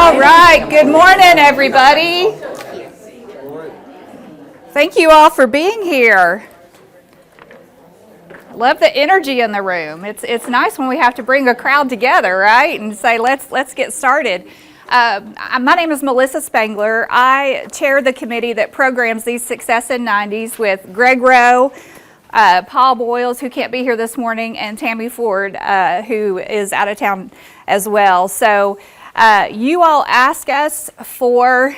All right, good morning, everybody. Thank you all for being here. Love the energy in the room. It's nice when we have to bring a crowd together, right? And say, let's get started. My name is Melissa Spangler. I chair the committee that programs these Success in 90s with Greg Rowe, Paul Boyles, who can't be here this morning, and Tammy Ford, who is out of town as well. So you all ask us for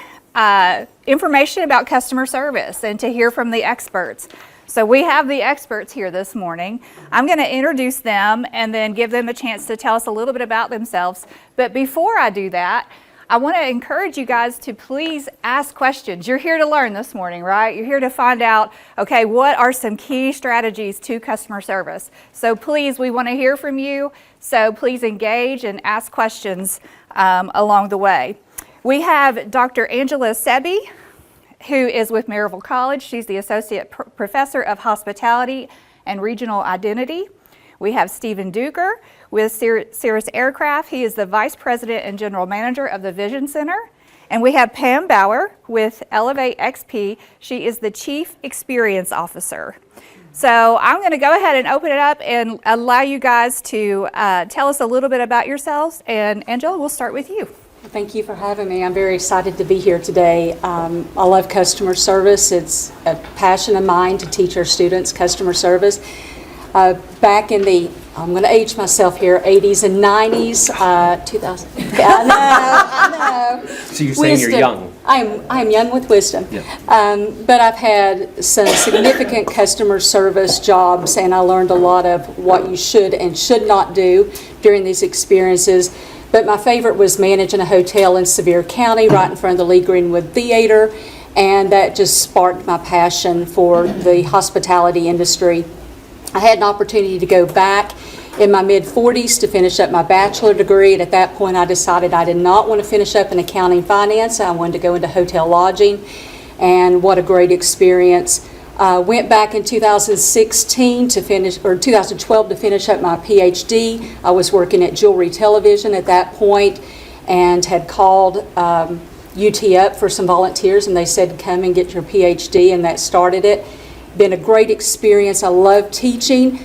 information about customer service and to hear from the experts. So we have the experts here this morning. I'm going to introduce them and then give them a chance to tell us a little bit about themselves. But before I do that, I want to encourage you guys to please ask questions. You're here to learn this morning, right? You're here to find out, okay, what are some key strategies to customer service? So please, we want to hear from you. So please engage and ask questions along the way. We have Dr. Angela Sebby, who is with Maryville College. She's the Associate Professor of Hospitality and Regional Identity. We have Stephen Deucker with Cirrus Aircraft. He is the Vice President and General Manager of the Vision Center. And we have Pam Bauer with Elevate XP. She is the Chief Experience Officer. So I'm going to go ahead and open it up and allow you guys to tell us a little bit about yourselves. And Angela, we'll start with you. Thank you for having me. I'm very excited to be here today. I love customer service. It's a passion of mine to teach our students customer service. Back in the, I'm going to age myself here, 80s and 90s, 2000. I know. So you're saying wisdom. You're young. I'm young with wisdom. Yeah. But I've had some significant customer service jobs, and I learned a lot of what you should and should not do during these experiences. But my favorite was managing a hotel in Sevier County right in front of the Lee Greenwood Theater, and that just sparked my passion for the hospitality industry. I had an opportunity to go back in my mid-40s to finish up my bachelor degree, and at that point I decided I did not want to finish up in accounting finance. I wanted to go into hotel lodging, and what a great experience. Went back in 2016 to finish, or 2012 to finish up my PhD. I was working at Jewelry Television at that point and had called UT up for some volunteers, and they said come and get your PhD, and that started it. Been a great experience. I love teaching,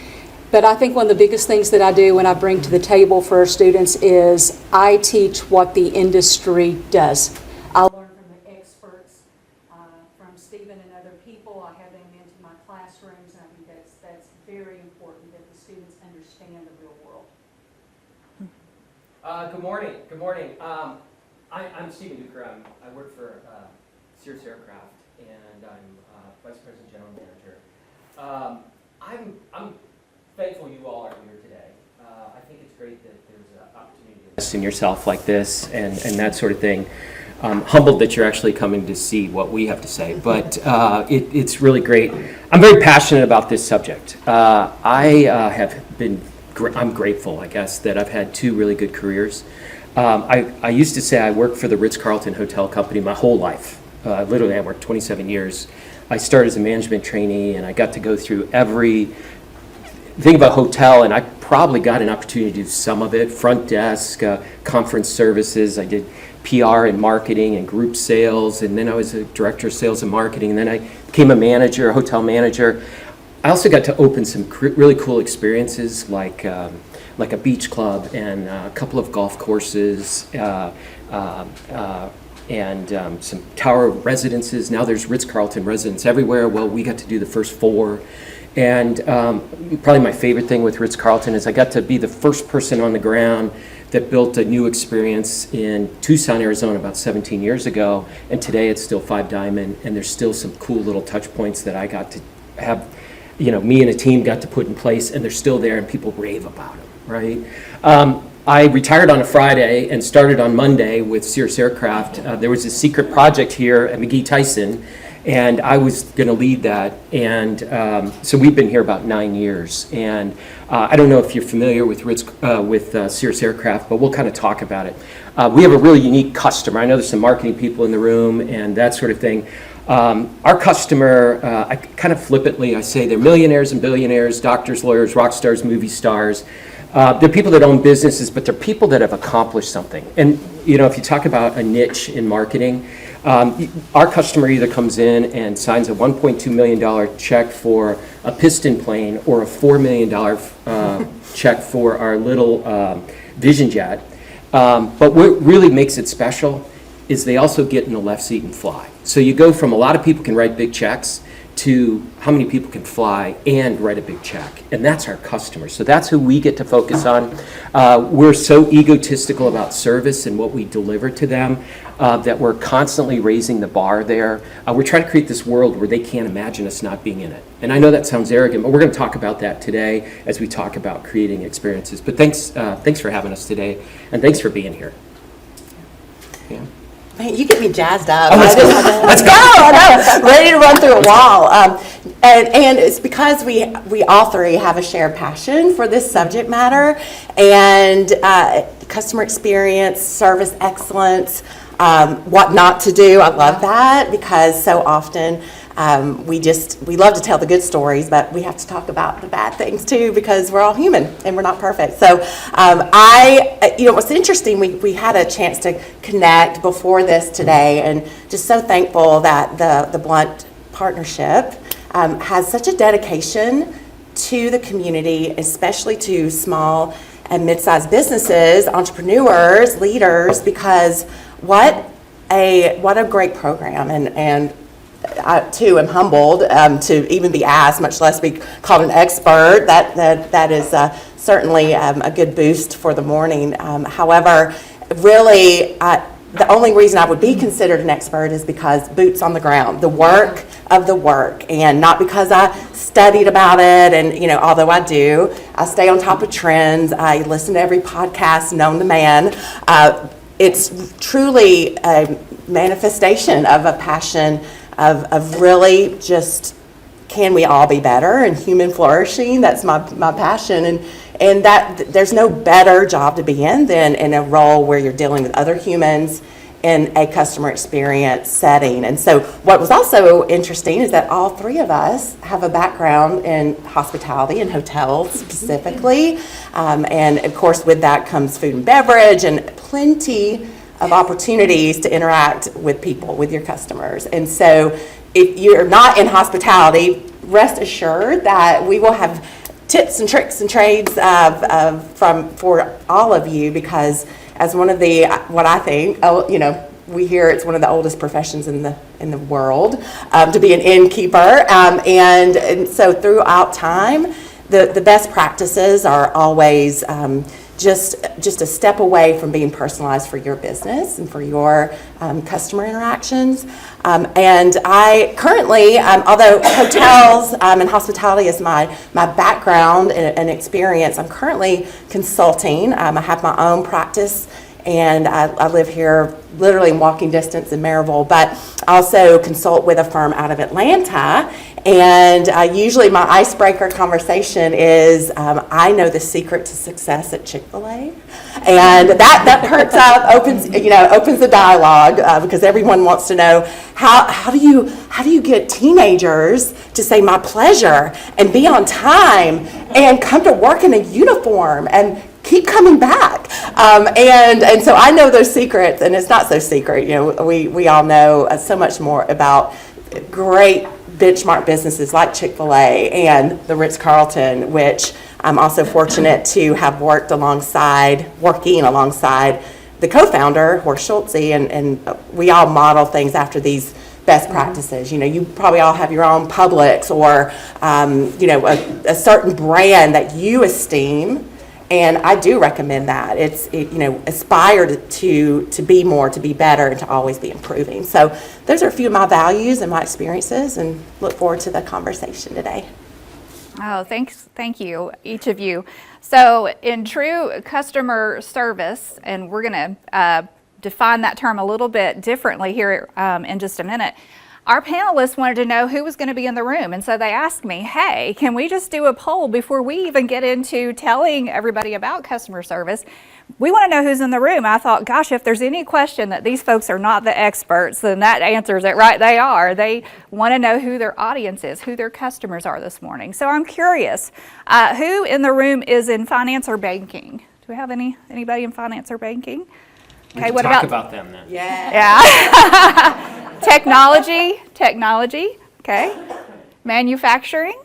but I think one of the biggest things that I do when I bring to the table for our students is I teach what the industry does. I learn from the experts, from Stephen and other people. I have them into my classrooms, and I think that's very important that the students understand the real world. Good morning. Good morning. I'm Stephen Deucker. I work for Cirrus Aircraft, and I'm Vice President General Manager. I'm thankful you all are here today. I think it's great that there's an opportunity to invest in yourself like this and that sort of thing. Humbled that you're actually coming to see what we have to say, but it's really great. I'm very passionate about this subject. I'm grateful, I guess, that I've had two really good careers. I used to say I worked for the Ritz-Carlton Hotel Company my whole life. Literally, I worked 27 years. I started as a management trainee, and I got to go through every thing about hotel, and I probably got an opportunity to do some of it, front desk, conference services. I did PR and marketing and group sales, and then I was a director of sales and marketing, and then I became a manager, a hotel manager. I also got to open some really cool experiences like a beach club and a couple of golf courses, and some tower residences. Now there's Ritz-Carlton residents everywhere. Well, we got to do the first 4. And probably my favorite thing with Ritz-Carlton is I got to be the first person on the ground that built a new experience in Tucson, Arizona about 17 years ago. And today it's still 5 Diamond, and there's still some cool little touch points that I got to have, me and a team got to put in place, and they're still there and people rave about them, right? I retired on a Friday and started on Monday with Cirrus Aircraft. There was a secret project here at McGee Tyson, and I was going to lead that. And so we've been here about 9 years. And I don't know if you're familiar with Cirrus Aircraft, but we'll kind of talk about it. We have a really unique customer. I know there's some marketing people in the room and that sort of thing. Our customer, I kind of flippantly, I say they're millionaires and billionaires, doctors, lawyers, rock stars, movie stars. They're people that own businesses, but they're people that have accomplished something. And, if you talk about a niche in marketing, our customer either comes in and signs a $1.2 million check for a piston plane or a $4 million check for our little Vision Jet. But what really makes it special is they also get in the left seat and fly. So you go from a lot of people can write big checks to how many people can fly and write a big check. And that's our customers. So that's who we get to focus on. We're so egotistical about service and what we deliver to them that we're constantly raising the bar there. We're trying to create this world where they can't imagine us not being in it. And I know that sounds arrogant, but we're going to talk about that today as we talk about creating experiences. But thanks for having us today, and thanks for being here. Yeah. Man, you get me jazzed up. Let's go. Let's go. I know. Ready to run through a wall. And it's because we all three have a shared passion for this subject matter and customer experience, service excellence, what not to do. I love that because so often we love to tell the good stories, but we have to talk about the bad things too because we're all human and we're not perfect. So what's interesting, we had a chance to connect before this today, and just so thankful that the Blount partnership has such a dedication to the community, especially to small and mid-sized businesses, entrepreneurs, leaders, because what a great program, and I too am humbled to even be asked, much less be called an expert. That is certainly a good boost for the morning. However, really, the only reason I would be considered an expert is because boots on the ground, the work of the work, and not because I studied about it. And although I do, I stay on top of trends. I listen to every podcast known to man. It's truly a manifestation of a passion of really just, can we all be better and human flourishing? That's my passion, and that there's no better job to be in than in a role where you're dealing with other humans in a customer experience setting. And so what was also interesting is that all three of us have a background in hospitality and hotels specifically, and of course with that comes food and beverage and plenty of opportunities to interact with people, with your customers. And so if you're not in hospitality, rest assured that we will have tips and tricks and trades for all of you, because as one of the, what I think, we hear it's one of the oldest professions in the world, to be an innkeeper. And so throughout time, the best practices are always just a step away from being personalized for your business and for your customer interactions. And I currently, although hotels and hospitality is my background and experience, I'm currently consulting. I have my own practice, and I live here literally in walking distance in Maryville, but I also consult with a firm out of Atlanta. And usually my icebreaker conversation is, I know the secret to success at Chick-fil-A. And that perks up, opens the dialogue, because everyone wants to know, how do you get teenagers to say my pleasure and be on time and come to work in a uniform and keep coming back? And so I know those secrets, and it's not so secret. We all know so much more about great benchmark businesses like Chick-fil-A and the Ritz-Carlton, which I'm also fortunate to have working alongside the co-founder, Horst Schulze, and we all model things after these best practices. You probably all have your own Publix or a certain brand that you esteem. And I do recommend that. Aspire to be more, to be better, and to always be improving. So those are a few of my values and my experiences, and look forward to the conversation today. Oh, thank you, each of you. So in true customer service, and we're going to define that term a little bit differently here in just a minute, our panelists wanted to know who was going to be in the room. And so they asked me, hey, can we just do a poll before we even get into telling everybody about customer service? We want to know who's in the room. I thought, gosh, if there's any question that these folks are not the experts, then that answers it, right? They are. They want to know who their audience is, who their customers are this morning. So I'm curious, who in the room is in finance or banking? Do we have anybody in finance or banking? Okay, what about them then? Yeah. Technology, okay. Manufacturing,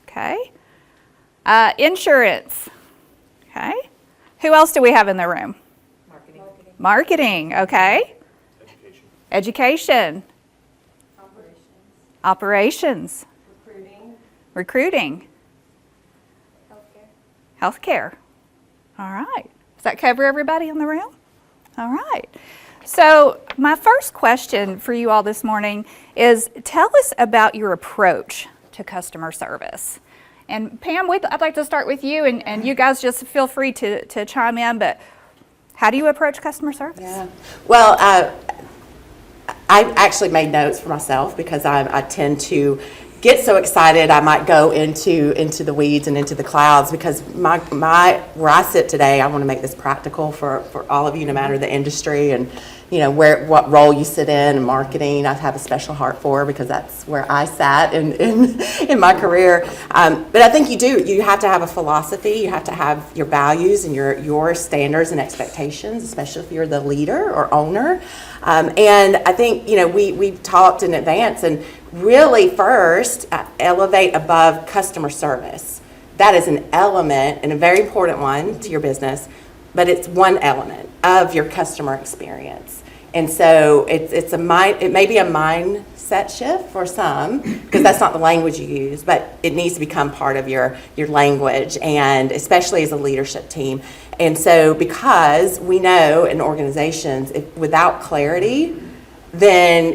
okay. Insurance, okay. Who else do we have in the room? Marketing, okay. Education. Operations. Recruiting. Healthcare. All right. Does that cover everybody in the room? All right. So my first question for you all this morning is, tell us about your approach to customer service. And Pam, I'd like to start with you, and you guys just feel free to chime in, but how do you approach customer service? Yeah. Well, I actually made notes for myself because I tend to get so excited I might go into the weeds and into the clouds, because where I sit today, I want to make this practical for all of you, no matter the industry and what role you sit in marketing. I have a special heart for, because that's where I sat in my career. But I think you have to have a philosophy, you have to have your values and your standards and expectations, especially if you're the leader or owner. And I think we've talked in advance, and really first elevate above customer service. That is an element, and a very important one to your business, but it's one element of your customer experience. And so it may be a mindset shift for some, because that's not the language you use, but it needs to become part of your language, and especially as a leadership team. And so, because we know in organizations, without clarity, then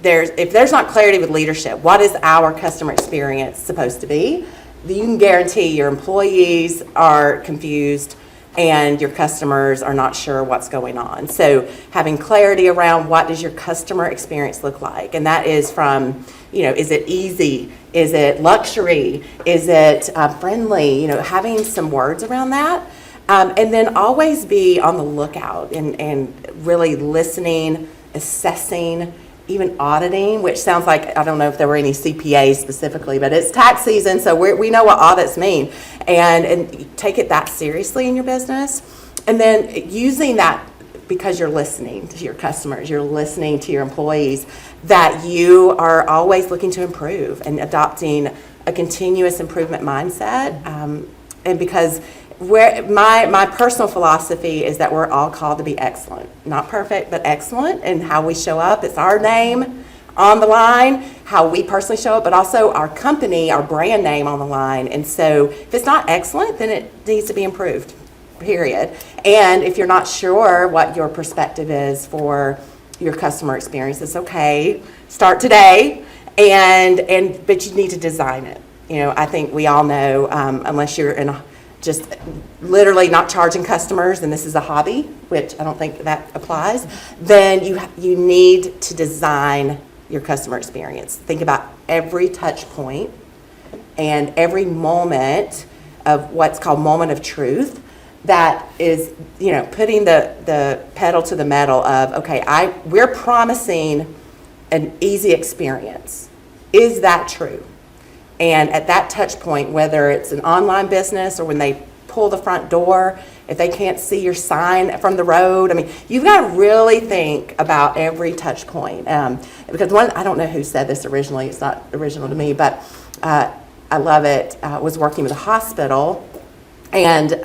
if there's not clarity with leadership, what is our customer experience supposed to be? You can guarantee your employees are confused and your customers are not sure what's going on. So having clarity around what does your customer experience look like, and that is from, is it easy? Is it luxury? Is it friendly? Having some words around that. And then always be on the lookout and really listening, assessing, even auditing, which sounds like, I don't know if there were any CPAs specifically, but it's tax season, so we know what audits mean. And take it that seriously in your business. And then using that, because you're listening to your customers, you're listening to your employees, that you are always looking to improve and adopting a continuous improvement mindset. And because my personal philosophy is that we're all called to be excellent, not perfect, but excellent in how we show up. It's our name on the line, how we personally show up, but also our company, our brand name on the line. And so if it's not excellent, then it needs to be improved, period. And if you're not sure what your perspective is for your customer experience, it's okay. Start today, but you need to design it. I think we all know, unless you're in just literally not charging customers, and this is a hobby, which I don't think that applies, then you need to design your customer experience. Think about every touch point and every moment of what's called moment of truth. That is, putting the pedal to the metal of, okay, we're promising an easy experience. Is that true? And at that touch point, whether it's an online business or when they pull the front door, if they can't see your sign from the road, you've got to really think about every touch point. Because I don't know who said this originally, it's not original to me, but I love it. I was working with a hospital, and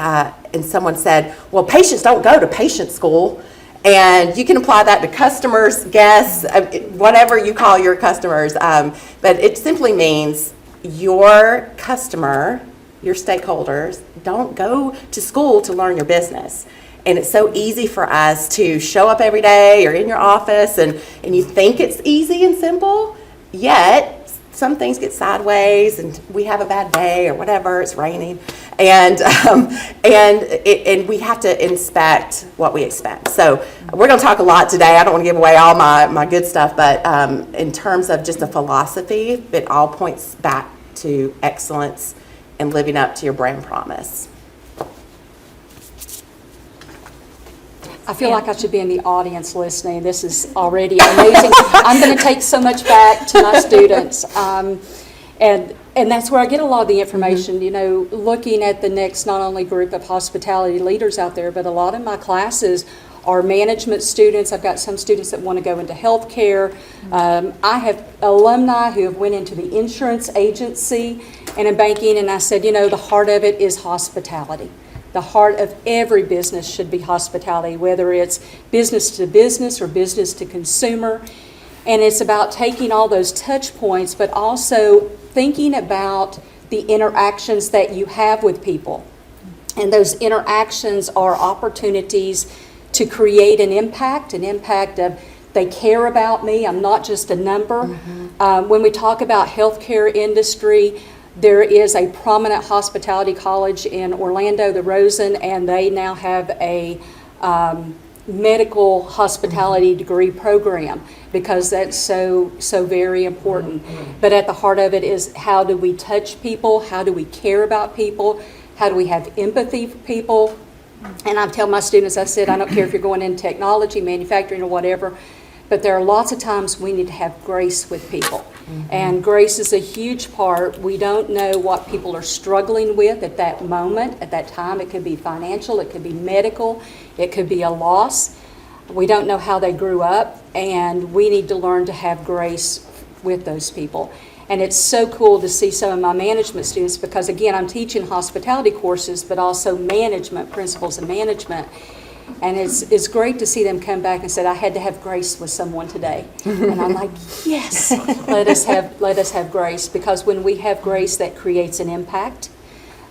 someone said, well, patients don't go to patient school. And you can apply that to customers, guests, whatever you call your customers. But it simply means your customer, your stakeholders, don't go to school to learn your business. And it's so easy for us to show up every day or in your office and you think it's easy and simple, yet some things get sideways and we have a bad day or whatever, it's raining. And we have to inspect what we expect. So we're going to talk a lot today. I don't want to give away all my good stuff, but in terms of just a philosophy, it all points back to excellence and living up to your brand promise. I feel like I should be in the audience listening. This is already amazing. I'm going to take so much back to my students. And that's where I get a lot of the information, you know, looking at the next not only group of hospitality leaders out there, but a lot of my classes are management students. I've got some students that want to go into healthcare. I have alumni who have went into the insurance agency and in banking, and I said, you know, the heart of it is hospitality. The heart of every business should be hospitality, whether it's business to business or business to consumer. And it's about taking all those touch points, but also thinking about the interactions that you have with people. And those interactions are opportunities to create an impact of they care about me, I'm not just a number. When we talk about healthcare industry, there is a prominent hospitality college in Orlando, the Rosen, and they now have a medical hospitality degree program because that's so very important. But at the heart of it is how do we touch people? How do we care about people? How do we have empathy for people? And I tell my students, I said, I don't care if you're going in technology, manufacturing, or whatever, but there are lots of times we need to have grace with people. And grace is a huge part. We don't know what people are struggling with at that moment, at that time. It could be financial, it could be medical, it could be a loss. We don't know how they grew up, and we need to learn to have grace with those people. And it's so cool to see some of my management students because, again, I'm teaching hospitality courses, but also management, principles of management. And it's great to see them come back and say, I had to have grace with someone today. And I'm like, yes, let us have grace, because when we have grace, that creates an impact.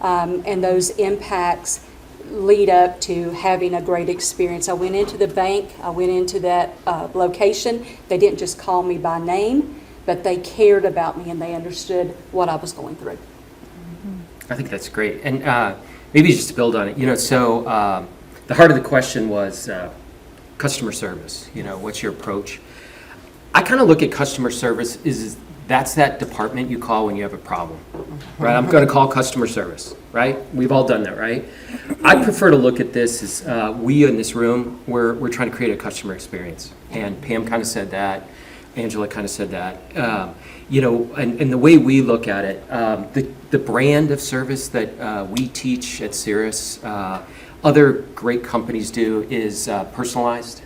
And those impacts lead up to having a great experience. I went into the bank, I went into that location. They didn't just call me by name, but they cared about me and they understood what I was going through. I think that's great. And maybe just to build on it, you know, so the heart of the question was customer service. You know, what's your approach? I kind of look at customer service that's that department you call when you have a problem, right? I'm going to call customer service, right? We've all done that, right? I prefer to look at this as we in this room, we're trying to create a customer experience. And Pam kind of said that. Angela kind of said that. You know, and the way we look at it, the brand of service that we teach at Cirrus, other great companies do is personalized.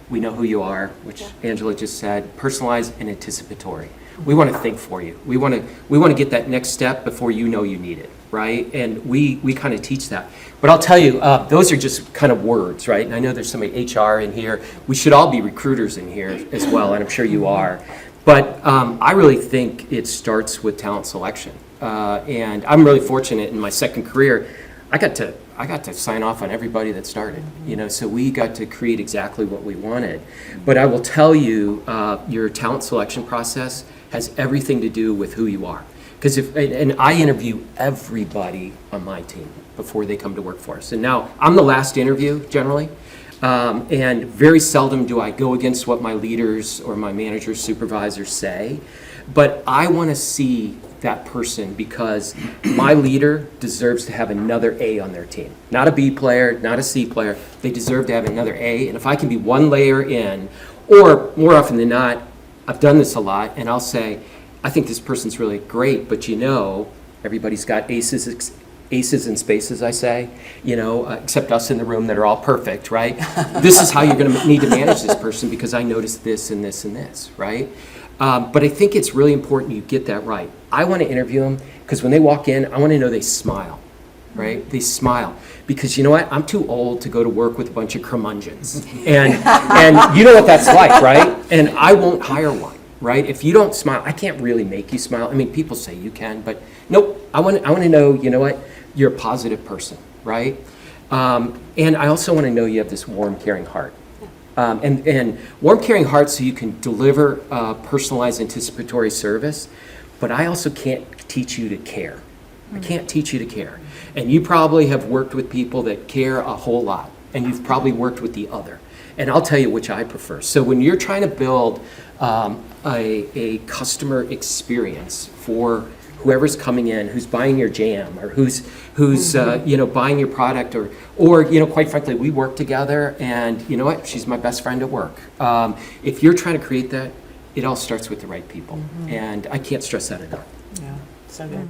We know who you are, which Angela just said, personalized and anticipatory. We want to think for you. We want to get that next step before you know you need it, right? And we kind of teach that. But I'll tell you, those are just kind of words, right? And I know there's somebody HR in here. We should all be recruiters in here as well, and I'm sure you are. But I really think it starts with talent selection. And I'm really fortunate in my second career, I got to sign off on everybody that started, you know, so we got to create exactly what we wanted. But I will tell you, your talent selection process has everything to do with who you are. Because and I interview everybody on my team before they come to work for us. And now I'm the last interview generally, and very seldom do I go against what my leaders or my managers, supervisors say. But I want to see that person because my leader deserves to have another A on their team. Not a B player, not a C player. They deserve to have another A. And if I can be one layer in, or more often than not, I've done this a lot, and I'll say, I think this person's really great, but you know, everybody's got aces and spaces, I say, you know, except us in the room that are all perfect, right? This is how you're going to need to manage this person because I noticed this and this and this, right? But I think it's really important you get that right. I want to interview them because when they walk in, I want to know they smile, right? They smile. Because you know what? I'm too old to go to work with a bunch of curmudgeons. And you know what that's like, right? And I won't hire one, right? If you don't smile, I can't really make you smile. I mean, people say you can, but nope. I want to know, you know what? You're a positive person, right? And I also want to know you have this warm, caring heart. And warm, caring heart so you can deliver personalized, anticipatory service. But I also can't teach you to care. I can't teach you to care. And you probably have worked with people that care a whole lot, and you've probably worked with the other. And I'll tell you which I prefer. So when you're trying to build a customer experience for whoever's coming in, who's buying your jam, or who's buying your product, or quite frankly, we work together, and you know what? She's my best friend at work. If you're trying to create that, it all starts with the right people, and I can't stress that enough. Yeah, so good.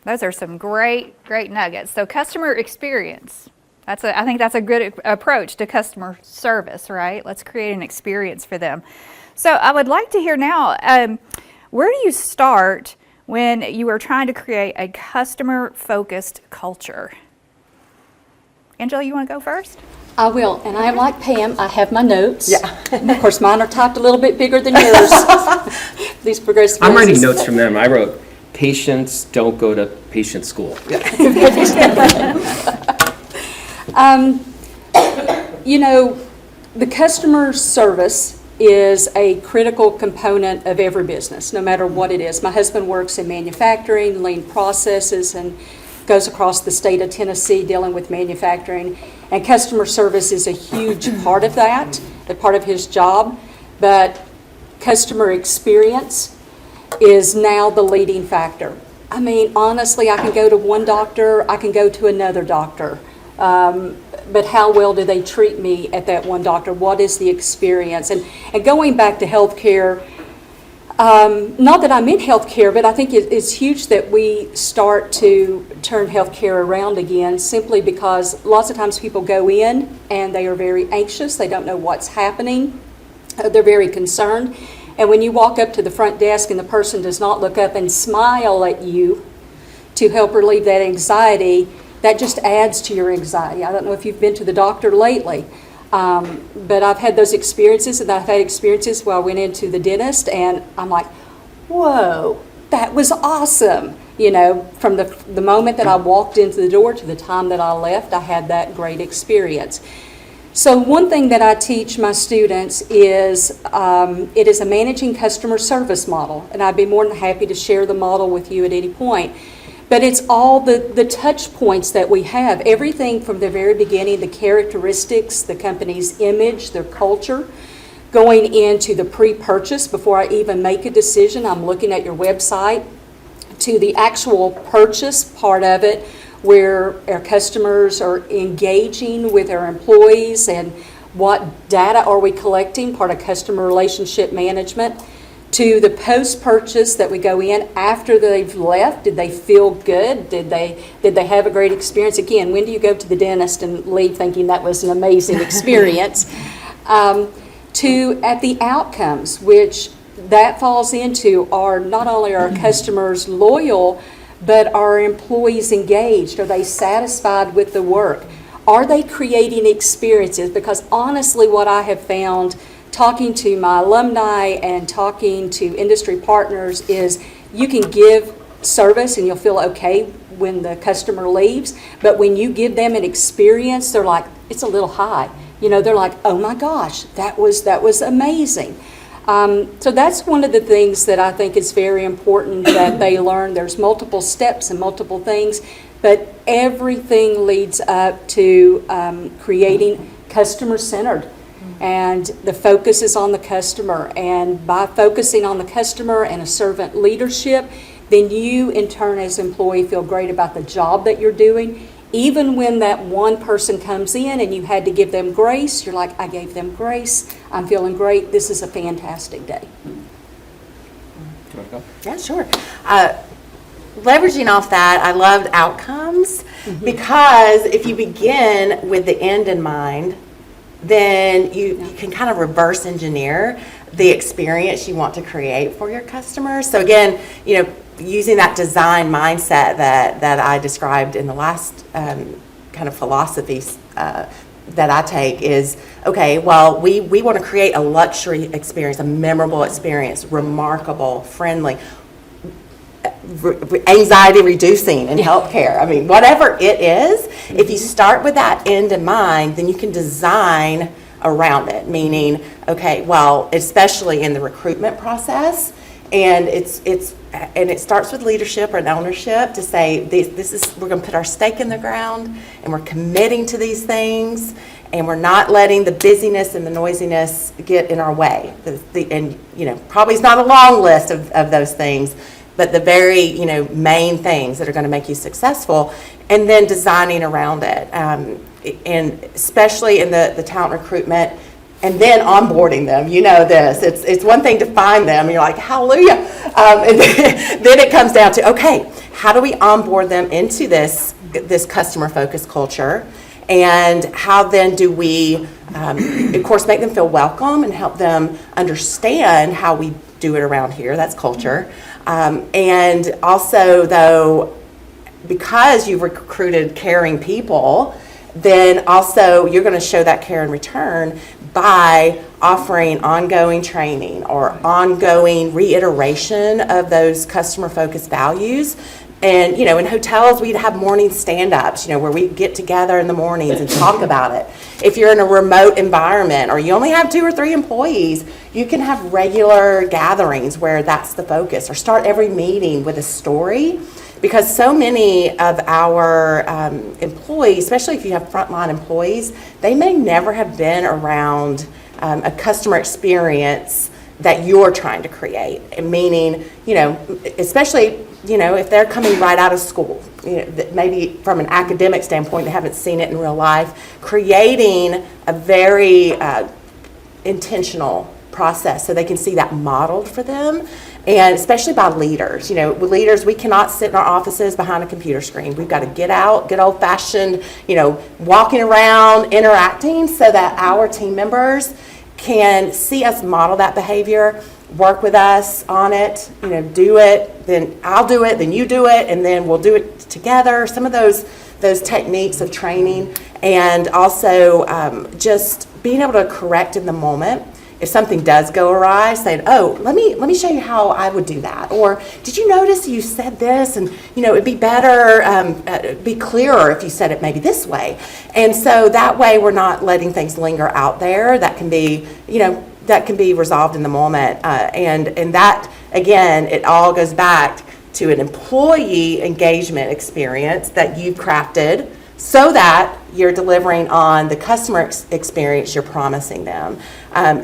Those are some great nuggets. So customer experience. I think that's a good approach to customer service, right? Let's create an experience for them. So I would like to hear now, where do you start when you are trying to create a customer-focused culture? Angela, you want to go first? I will, and I am like Pam, I have my notes. Yeah. Of course, mine are typed a little bit bigger than yours. These progressive. I'm writing notes from them. I wrote, patients don't go to patient school. The customer service is a critical component of every business, no matter what it is. My husband works in manufacturing, lean processes, and goes across the state of Tennessee dealing with manufacturing. And customer service is a huge part of that, a part of his job. But customer experience is now the leading factor. I mean, honestly, I can go to one doctor, I can go to another doctor. But how well do they treat me at that one doctor? What is the experience? And going back to healthcare, not that I'm in healthcare, but I think it's huge that we start to turn healthcare around again, simply because lots of times people go in and they are very anxious. They don't know what's happening. They're very concerned. And when you walk up to the front desk and the person does not look up and smile at you to help relieve that anxiety, that just adds to your anxiety. I don't know if you've been to the doctor lately, but I've had those experiences, and I've had experiences where I went into the dentist and I'm like, whoa, that was awesome. From the moment that I walked into the door to the time that I left, I had that great experience. So one thing that I teach my students is it is a managing customer service model, and I'd be more than happy to share the model with you at any point. But it's all the touch points that we have, everything from the very beginning, the characteristics, the company's image, their culture, going into the pre-purchase before I even make a decision. I'm looking at your website, to the actual purchase part of it, where our customers are engaging with our employees and what data are we collecting, part of customer relationship management, to the post-purchase that we go in after they've left. Did they feel good? Did they have a great experience? Again, when do you go to the dentist and leave thinking that was an amazing experience? To at the outcomes, which that falls into are not only our customers loyal, but are employees engaged? Are they satisfied with the work? Are they creating experiences? Because honestly, what I have found talking to my alumni and talking to industry partners is you can give service and you'll feel okay when the customer leaves, but when you give them an experience, they're like, it's a little high. They're like, oh my gosh, that was amazing. So that's one of the things that I think is very important that they learn. There's multiple steps and multiple things, but everything leads up to creating customer-centered. And the focus is on the customer. And by focusing on the customer and a servant leadership, then you, in turn, as an employee, feel great about the job that you're doing. Even when that one person comes in and you had to give them grace, you're like, I gave them grace. I'm feeling great. This is a fantastic day. Do you want to go? Yeah, sure. Leveraging off that, I loved outcomes because if you begin with the end in mind, then you can kind of reverse engineer the experience you want to create for your customers. So again, using that design mindset that I described in the last kind of philosophies that I take is, okay, well, we want to create a luxury experience, a memorable experience, remarkable, friendly, anxiety reducing in healthcare. I mean, whatever it is, if you start with that end in mind, then you can design around it, meaning, okay, well, especially in the recruitment process, and it's and it starts with leadership and ownership to say, we're going to put our stake in the ground, and we're committing to these things, and we're not letting the busyness and the noisiness get in our way. And, probably it's not a long list of those things, but the very, main things that are going to make you successful, and then designing around it. And especially in the talent recruitment, and then onboarding them. It's one thing to find them, and you're like, hallelujah. And then it comes down to, okay, how do we onboard them into this customer-focused culture? And how then do we, of course, make them feel welcome and help them understand how we do it around here? That's culture. And also, though, because you've recruited caring people, then also you're going to show that care in return by offering ongoing training or ongoing reiteration of those customer-focused values. And, in hotels, we'd have morning stand-ups, where we get together in the mornings and talk about it. If you're in a remote environment or you only have 2 or 3 employees, you can have regular gatherings where that's the focus, or start every meeting with a story. Because so many of our employees, especially if you have frontline employees, they may never have been around a customer experience that you're trying to create. Meaning, especially, if they're coming right out of school, maybe from an academic standpoint, they haven't seen it in real life, creating a very intentional process so they can see that modeled for them. And especially by leaders. With leaders, we cannot sit in our offices behind a computer screen. We've got to get out, get old-fashioned, walking around, interacting, so that our team members can see us model that behavior, work with us on it, do it, then I'll do it, then you do it, and then we'll do it together. Some of those techniques of training, and also just being able to correct in the moment. If something does go awry, saying, oh, let me show you how I would do that. Or, did you notice you said this? And, it'd be better, be clearer if you said it maybe this way. And so that way we're not letting things linger out there. That can be, that can be resolved in the moment. And that, again, it all goes back to an employee engagement experience that you've crafted so that you're delivering on the customer experience you're promising them.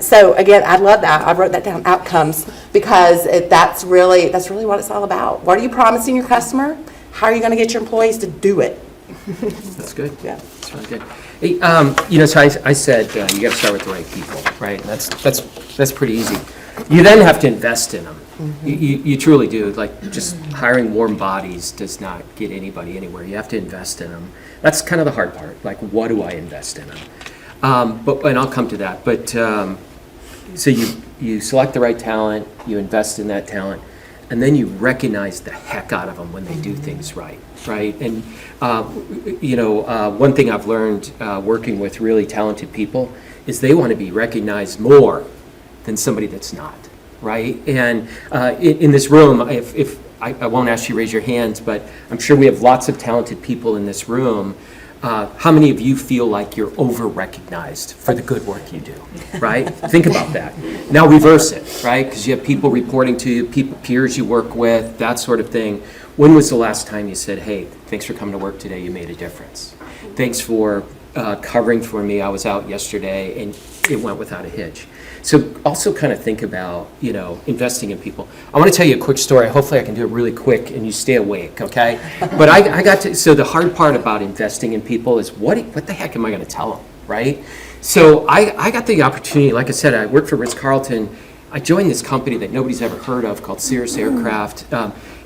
So again, I love that. I wrote that down, outcomes, because that's really what it's all about. What are you promising your customer? How are you going to get your employees to do it? That's good. Yeah. That's really good. Hey, so I said you got to start with the right people, right? And that's pretty easy. You then have to invest in them. Mm-hmm. You truly do. Like, just hiring warm bodies does not get anybody anywhere. You have to invest in them. That's kind of the hard part. Like, what do I invest in them? And I'll come to that. But so you select the right talent, you invest in that talent, and then you recognize the heck out of them when they do things right? And one thing I've learned working with really talented people is they want to be recognized more than somebody that's not, right? And in this room, if I won't ask you to raise your hands, but I'm sure we have lots of talented people in this room. How many of you feel like you're over-recognized for the good work you do, right? Think about that. Now reverse it, right? Because you have people reporting to you, peers you work with, that sort of thing. When was the last time you said, hey, thanks for coming to work today, you made a difference. Thanks for covering for me, I was out yesterday, and it went without a hitch. So also kind of think about, investing in people. I want to tell you a quick story. Hopefully I can do it really quick and you stay awake, okay? But I got to, so the hard part about investing in people is what the heck am I going to tell them, right? So I got the opportunity, like I said, I worked for Ritz-Carlton. I joined this company that nobody's ever heard of called Cirrus Aircraft.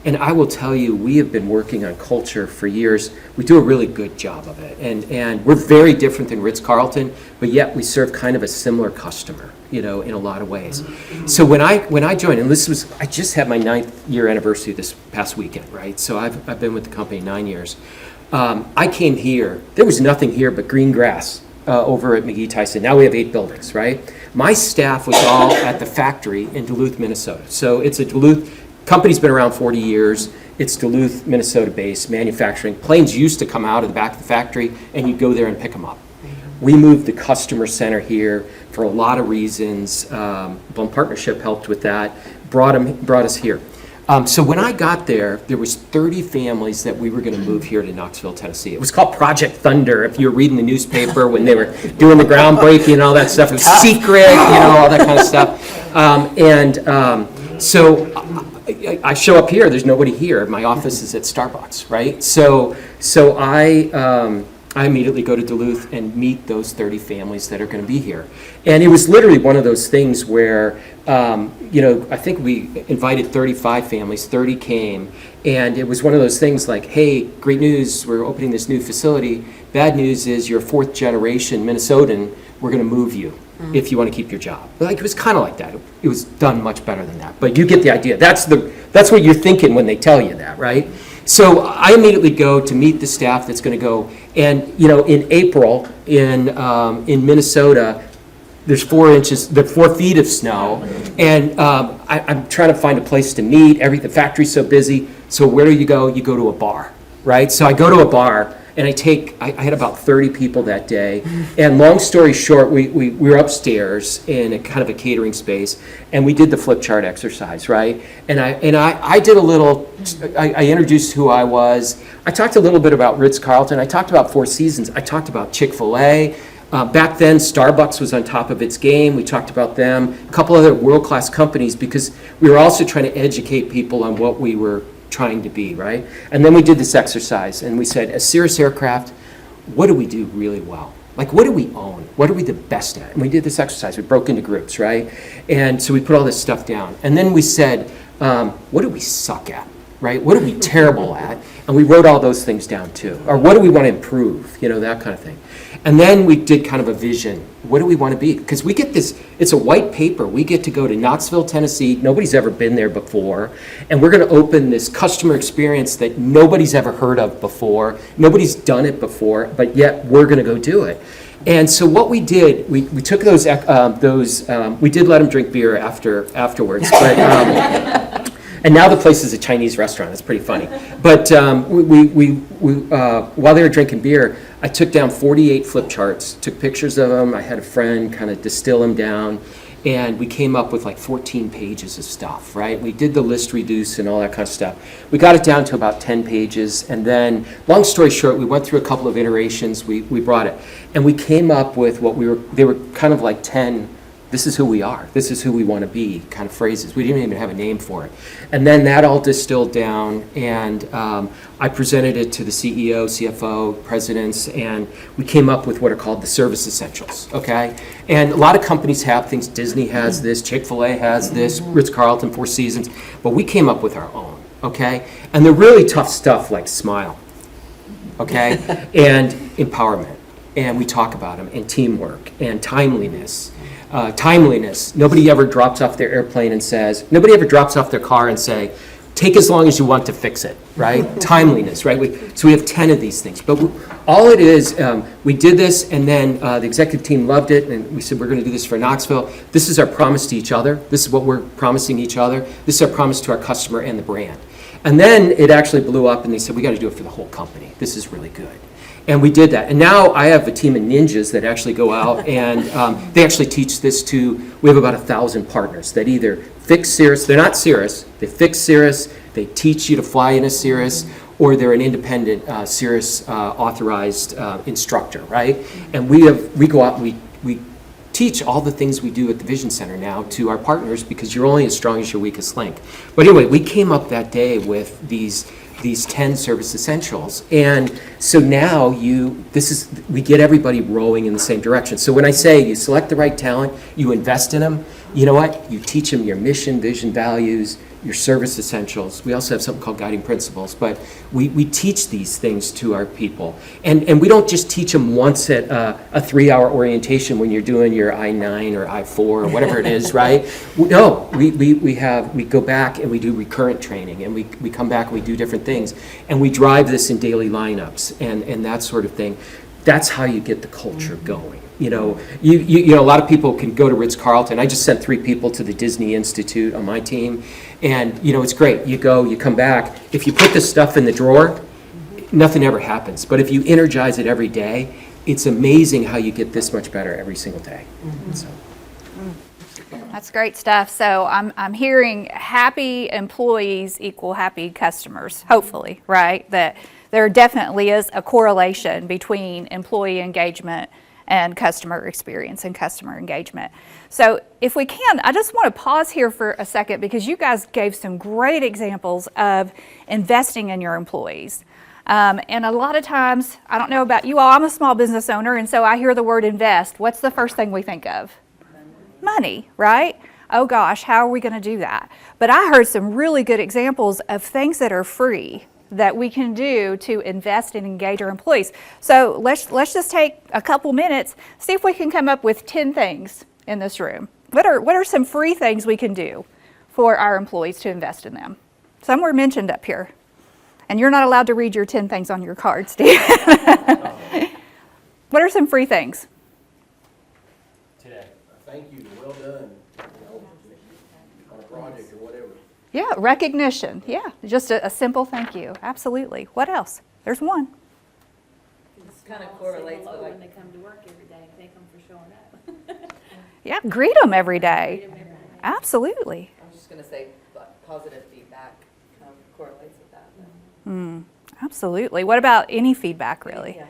And I will tell you, we have been working on culture for years. We do a really good job of it. And we're very different than Ritz-Carlton, but yet we serve kind of a similar customer, in a lot of ways. So when I joined, and I just had my 9th year anniversary this past weekend, right? So I've been with the company 9 years. I came here, there was nothing here but green grass over at McGee Tyson. Now we have 8 buildings, right? My staff was all at the factory in Duluth, Minnesota. So it's a Duluth, company's been around 40 years. It's Duluth, Minnesota-based manufacturing. Planes used to come out of the back of the factory, and you'd go there and pick them up. We moved the customer center here for a lot of reasons. Blount Partnership helped with that, brought us here. So when I got there, there was 30 families that we were going to move here to Knoxville, Tennessee. It was called Project Thunder, if you were reading the newspaper when they were doing the groundbreaking and all that stuff. It was secret, all that kind of stuff. So I show up here, there's nobody here. My office is at Starbucks, right? So I immediately go to Duluth and meet those 30 families that are going to be here. And it was literally one of those things where, I think we invited 35 families, 30 came, and it was one of those things like, hey, great news, we're opening this new facility. Bad news is you're a fourth generation Minnesotan, we're going to move you if you want to keep your job. Like, it was kind of like that. It was done much better than that. But you get the idea. That's what you're thinking when they tell you that, right? So I immediately go to meet the staff that's going to go, and in April in Minnesota, there's 4 feet of snow, and I'm trying to find a place to meet. The factory's so busy. So where do you go? You go to a bar, right? So I go to a bar, and I had about 30 people that day. And long story short, we were upstairs in a kind of a catering space, and we did the flip chart exercise, right? And I did a little, I introduced who I was. I talked a little bit about Ritz-Carlton. I talked about Four Seasons. I talked about Chick-fil-A. Back then, Starbucks was on top of its game. We talked about them, a couple other world-class companies, because we were also trying to educate people on what we were trying to be, right? And then we did this exercise, and we said, as Cirrus Aircraft, what do we do really well? Like, what do we own? What are we the best at? And we did this exercise. We broke into groups, right? And so we put all this stuff down. And then we said, what do we suck at, right? What are we terrible at? And we wrote all those things down, too. Or what do we want to improve? That kind of thing. And then we did kind of a vision. What do we want to be? Because we get this, it's a white paper. We get to go to Knoxville, Tennessee. Nobody's ever been there before. And we're going to open this customer experience that nobody's ever heard of before. Nobody's done it before, but yet we're going to go do it. And so what we did, we took those, we did let them drink beer afterwards, but, and now the place is a Chinese restaurant. It's pretty funny. But while they were drinking beer, I took down 48 flip charts, took pictures of them. I had a friend kind of distill them down, and we came up with like 14 pages of stuff, right? We did the list reduce and all that kind of stuff. We got it down to about 10 pages, and then, long story short, we went through a couple of iterations. We brought it, and we came up with they were kind of like 10, this is who we are, this is who we want to be kind of phrases. We didn't even have a name for it. And then that all distilled down, and I presented it to the CEO, CFO, presidents, and we came up with what are called the service essentials, okay? And a lot of companies have things. Disney has this, Chick-fil-A has this, Ritz-Carlton, Four Seasons, but we came up with our own, okay? And they're really tough stuff like smile, okay? And empowerment, and we talk about them, and teamwork, and timeliness. Nobody ever drops off their airplane and says, nobody ever drops off their car and say, take as long as you want to fix it, right? Timeliness, right? So we have 10 of these things. But all it is, we did this, and then the executive team loved it, and we said, we're going to do this for Knoxville. This is our promise to each other. This is what we're promising each other. This is our promise to our customer and the brand. And then it actually blew up, and they said, we got to do it for the whole company. This is really good. And we did that. And now I have a team of ninjas that actually go out, and they actually teach this to, we have about 1,000 partners that either fix Cirrus, they're not Cirrus, they fix Cirrus, they teach you to fly in a Cirrus, or they're an independent Cirrus authorized instructor, right? And we go out and we teach all the things we do at the Vision Center now to our partners, because you're only as strong as your weakest link. But anyway, we came up that day with these 10 service essentials. And so now we get everybody rowing in the same direction. So when I say you select the right talent, you invest in them, you know what? You teach them your mission, vision, values, your service essentials. We also have something called guiding principles, but we teach these things to our people. And we don't just teach them once at a 3-hour orientation when you're doing your I-9 or I-4 or whatever it is, right? No, we go back and we do recurrent training, and we come back and we do different things, and we drive this in daily lineups and that sort of thing. That's how you get the culture going. You know, a lot of people can go to Ritz-Carlton. I just sent 3 people to the Disney Institute on my team, and it's great. You go, you come back. If you put this stuff in the drawer, nothing ever happens. But if you energize it every day, it's amazing how you get this much better every single day. So. That's great stuff. So I'm hearing happy employees equal happy customers, hopefully, right? That there definitely is a correlation between employee engagement and customer experience and customer engagement. So if we can, I just want to pause here for a second because you guys gave some great examples of investing in your employees. And a lot of times, I don't know about you all, I'm a small business owner, and so I hear the word invest. What's the first thing we think of? Money, right? Oh gosh, how are we going to do that? But I heard some really good examples of things that are free that we can do to invest and engage our employees. So let's just take a couple minutes, see if we can come up with 10 things in this room. What are some free things we can do for our employees to invest in them? Some were mentioned up here. And you're not allowed to read your 10 things on your card, Steve. What are some free things? Today. Thank you, well done, on a project or whatever. Yeah, recognition. Yeah, just a simple thank you. Absolutely. What else? There's one. This kind of correlates with when they come to work every day, thank them for showing up. Yeah, greet them every day. Absolutely. I was just gonna say, positive feedback kind of correlates with that. Absolutely. What about any feedback, really?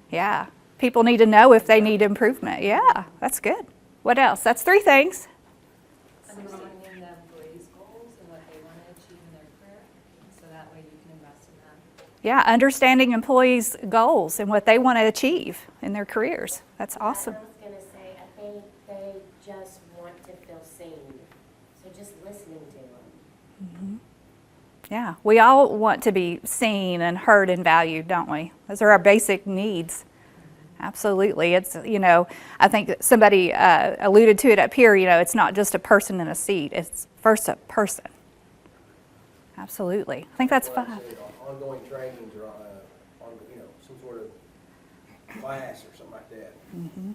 Yeah. People need to know if they need improvement. Yeah, that's good. What else? That's 3 things. Understanding the employees' goals and what they want to achieve in their career, so that way you can invest in them. Yeah, understanding employees' goals and what they want to achieve in their careers. That's awesome. I was going to say, I think they just want to feel seen. So just listening to them. Yeah, we all want to be seen and heard and valued, don't we? Those are our basic needs. Absolutely. It's, I think that somebody alluded to it up here, it's not just a person in a seat, it's first a person. Absolutely. I think that's 5. Ongoing trainings or, some sort of class or something like that. So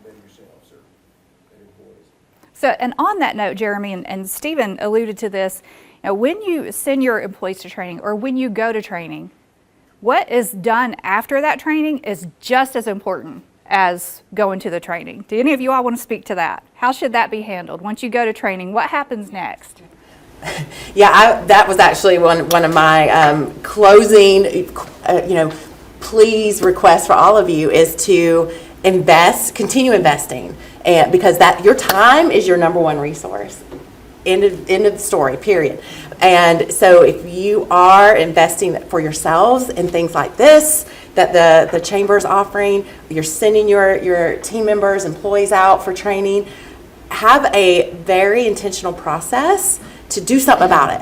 better yourselves or better employees. So, and on that note, Jeremy and Stephen alluded to this, when you send your employees to training or when you go to training, what is done after that training is just as important as going to the training. Do any of you all want to speak to that? How should that be handled? Once you go to training, what happens next? Yeah, that was actually one of my closing, please requests for all of you is to continue investing, and because your time is your number one resource. End of the story, period. And so if you are investing for yourselves in things like this, that the chamber is offering, you're sending your team members, employees out for training, have a very intentional process to do something about it.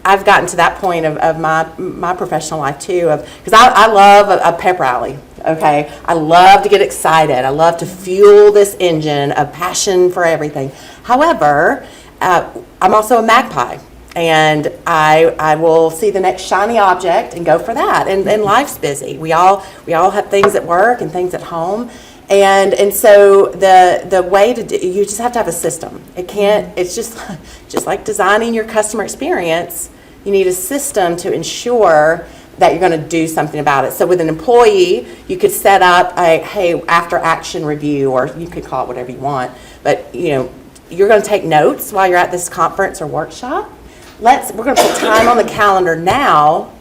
I've gotten to that point of my professional life too, because I love a pep rally. Okay, I love to get excited. I love to fuel this engine of passion for everything. However, I'm also a magpie, and I will see the next shiny object and go for that. And life's busy. We all have things at work and things at home, and so the way to do, you just have to have a system. It's just like designing your customer experience. You need a system to ensure that you're going to do something about it. So with an employee, you could set up a, hey, after action review, or you could call it whatever you want, but you're going to take notes while you're at this conference or workshop. We're going to put time on the calendar now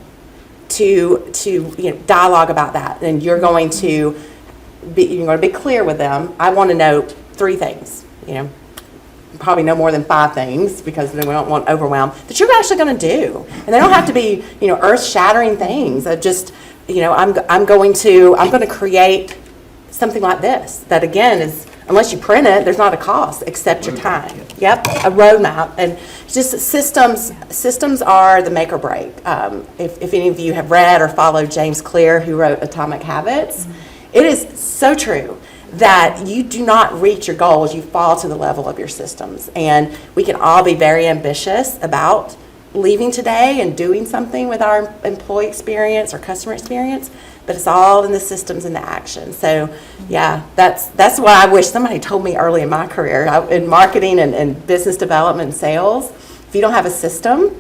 to dialogue about that, and you're going to be clear with them. I want to know 3 things, probably no more than 5 things, because we don't want overwhelm, that you're actually going to do. And they don't have to be, earth-shattering things. I'm going to create something like this that, again, is, unless you print it, there's not a cost except your time. Yep, a roadmap. And just systems are the make or break. If any of you have read or followed James Clear, who wrote Atomic Habits, it is so true that you do not reach your goals, you fall to the level of your systems. And we can all be very ambitious about leaving today and doing something with our employee experience or customer experience, but it's all in the systems and the action. So yeah, that's what I wish somebody told me early in my career. In marketing and business development and sales, if you don't have a system,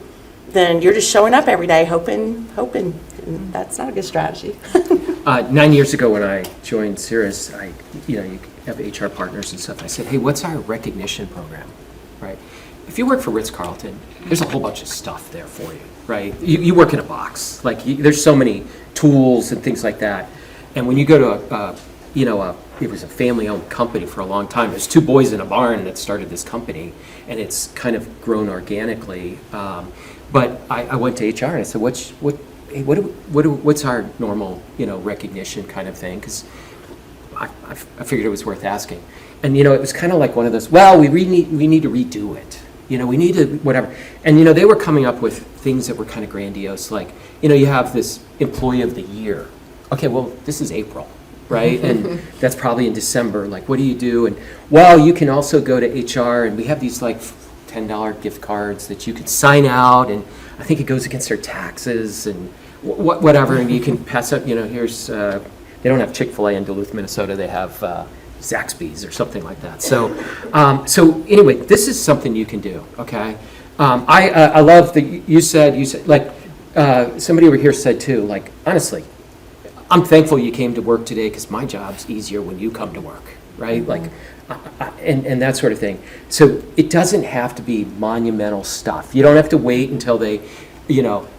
then you're just showing up every day hoping. And that's not a good strategy. 9 years ago when I joined Cirrus, you have HR partners and stuff. I said, hey, what's our recognition program, right? If you work for Ritz-Carlton, there's a whole bunch of stuff there for you, right? You work in a box. Like, there's so many tools and things like that. And when you go to it was a family-owned company for a long time. There's two boys in a barn that started this company, and it's kind of grown organically. But I went to HR and I said, what's our normal, recognition kind of thing? Because I figured it was worth asking. And, it was kind of like one of those, well, we need to redo it. We need to whatever. And, they were coming up with things that were kind of grandiose. Like, you have this employee of the year. Okay, well, this is April, right? And that's probably in December. Like, what do you do? And, well, you can also go to HR, and we have these, like, $10 gift cards that you could sign out, and I think it goes against their taxes and whatever, and you can pass up, here's, they don't have Chick-fil-A in Duluth, Minnesota, they have Zaxby's or something like that. So anyway, this is something you can do, okay? I love that you said, like, somebody over here said too, like, honestly, I'm thankful you came to work today because my job's easier when you come to work, right? Like, and that sort of thing. So it doesn't have to be monumental stuff. You don't have to wait until they,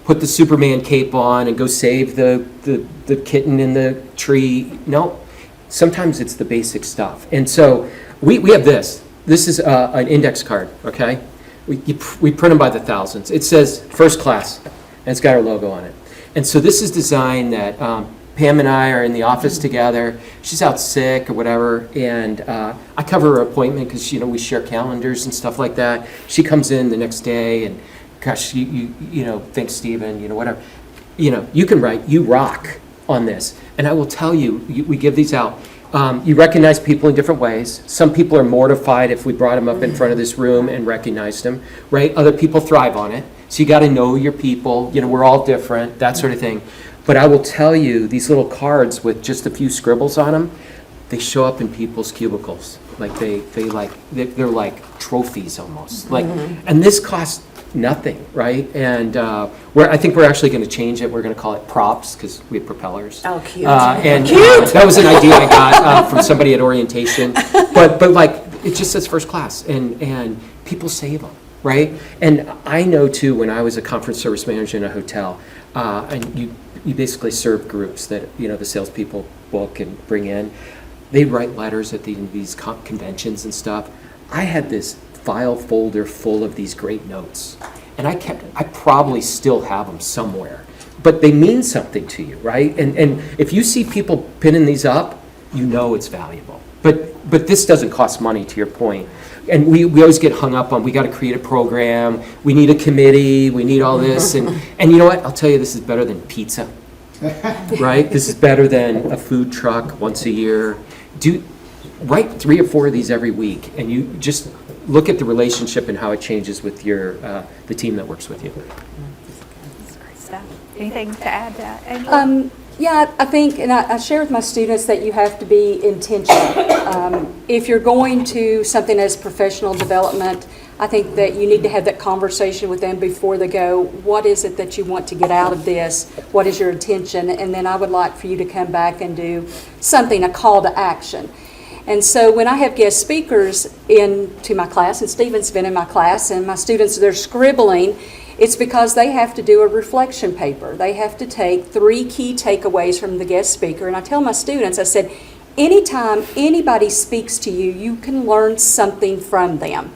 put the Superman cape on and go save the kitten in the tree. No, sometimes it's the basic stuff. And so we have this. This is an index card, okay? We print them by the thousands. It says first class, and it's got our logo on it. And so this is designed that Pam and I are in the office together. She's out sick or whatever, and I cover her appointment because we share calendars and stuff like that. She comes in the next day, and gosh, thanks Stephen, whatever. You can write, you rock on this, and I will tell you, we give these out. You recognize people in different ways. Some people are mortified if we brought them up in front of this room and recognized them, right? Other people thrive on it. So you got to know your people. We're all different, that sort of thing. But I will tell you, these little cards with just a few scribbles on them, they show up in people's cubicles. Like they're like trophies almost. Like, and this costs nothing, right? And I think we're actually going to change it. We're going to call it props because we have propellers. Oh, cute. That was an idea I got from somebody at orientation. But like, it just says first class, and people save them, right? And I know too, when I was a conference service manager in a hotel, and you basically serve groups that the salespeople book and bring in. They write letters at these conventions and stuff. I had this file folder full of these great notes, and I probably still have them somewhere, but they mean something to you, right? And if you see people pinning these up, it's valuable. But this doesn't cost money, to your point. And we always get hung up on, we got to create a program, we need a committee, we need all this, and you know what? I'll tell you, this is better than pizza, right? This is better than a food truck once a year. Write 3 or 4 of these every week, and you just look at the relationship and how it changes with the team that works with you. Great stuff. Anything to add to that, Angela? Yeah, I think, and I share with my students that you have to be intentional. If you're going to something as professional development, I think that you need to have that conversation with them before they go, what is it that you want to get out of this? What is your intention? And then I would like for you to come back and do something, a call to action. And so when I have guest speakers into my class, and Stephen's been in my class, and my students, they're scribbling, it's because they have to do a reflection paper. They have to take 3 key takeaways from the guest speaker. And I tell my students, I said, anytime anybody speaks to you, you can learn something from them.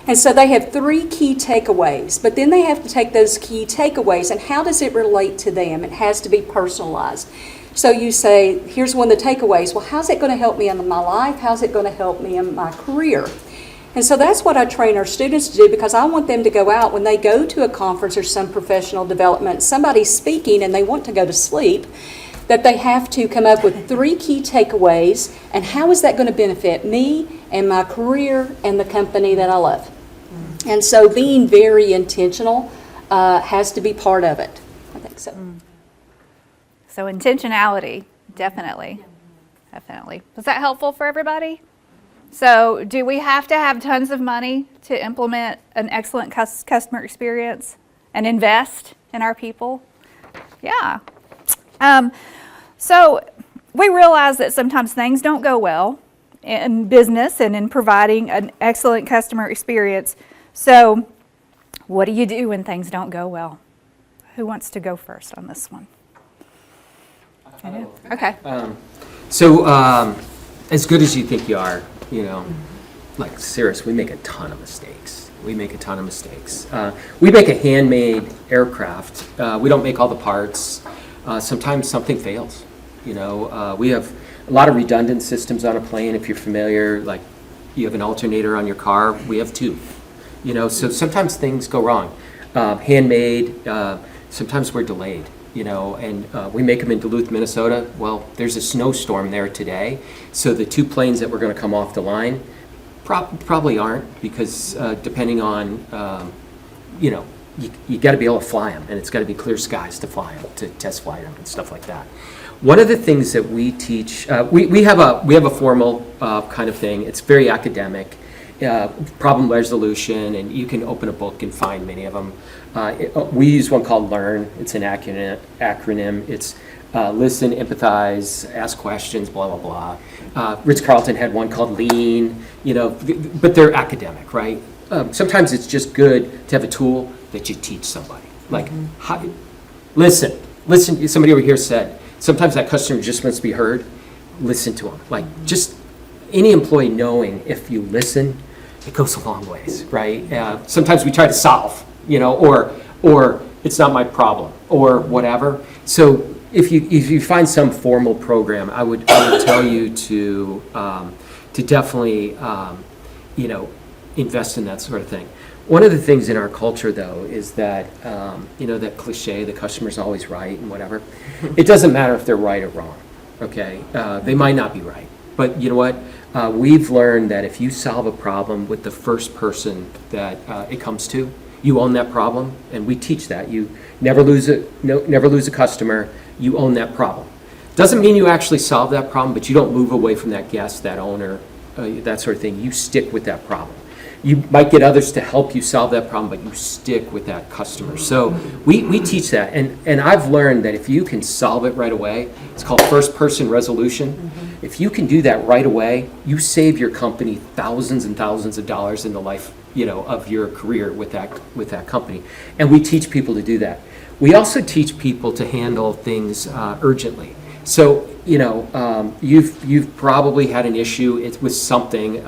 And so they have 3 key takeaways, but then they have to take those key takeaways and how does it relate to them? It has to be personalized. So you say, here's one of the takeaways. Well, how's it going to help me in my life? How's it going to help me in my career? And so that's what I train our students to do, because I want them to go out when they go to a conference or some professional development, somebody's speaking and they want to go to sleep, that they have to come up with 3 key takeaways, and how is that going to benefit me and my career and the company that I love. And so being very intentional has to be part of it. I think so. So intentionality, definitely. Was that helpful for everybody? So do we have to have tons of money to implement an excellent customer experience and invest in our people? Yeah. So we realize that sometimes things don't go well in business and in providing an excellent customer experience. So what do you do when things don't go well? Who wants to go first on this one? Okay. So, as good as you think you are, like Cirrus, we make a ton of mistakes. We make a handmade aircraft. We don't make all the parts. Sometimes something fails. We have a lot of redundant systems on a plane. If you're familiar, like you have an alternator on your car, we have two. So sometimes things go wrong. Handmade, sometimes we're delayed. And we make them in Duluth, Minnesota. Well, there's a snowstorm there today, so the two planes that were going to come off the line probably aren't, because depending on, you got to be able to fly them, and it's got to be clear skies to fly them, to test fly them and stuff like that. One of the things that we teach, we have a formal kind of thing. It's very academic. Problem resolution, and you can open a book and find many of them. We use one called LEARN. It's an acronym. It's listen, empathize, ask questions, blah, blah, blah. Ritz-Carlton had one called LEAN, but they're academic, right? Sometimes it's just good to have a tool that you teach somebody. Like, listen, somebody over here said, sometimes that customer just wants to be heard. Listen to them. Like, just any employee knowing if you listen, it goes a long ways, right? Sometimes we try to solve, or it's not my problem, or whatever. So if you find some formal program, I would tell you to definitely invest in that sort of thing. One of the things in our culture, though, is that that cliche, the customer's always right and whatever. It doesn't matter if they're right or wrong. Okay, they might not be right, but you know what? We've learned that if you solve a problem with the first person that it comes to, you own that problem, and we teach that. You never lose a customer. You own that problem. Doesn't mean you actually solve that problem, but you don't move away from that guest, that owner, that sort of thing. You stick with that problem. You might get others to help you solve that problem, but you stick with that customer. So we teach that, and I've learned that if you can solve it right away, it's called first-person resolution. If you can do that right away, you save your company thousands and thousands of dollars in the life, of your career with that company. And we teach people to do that. We also teach people to handle things urgently. So you've probably had an issue with something,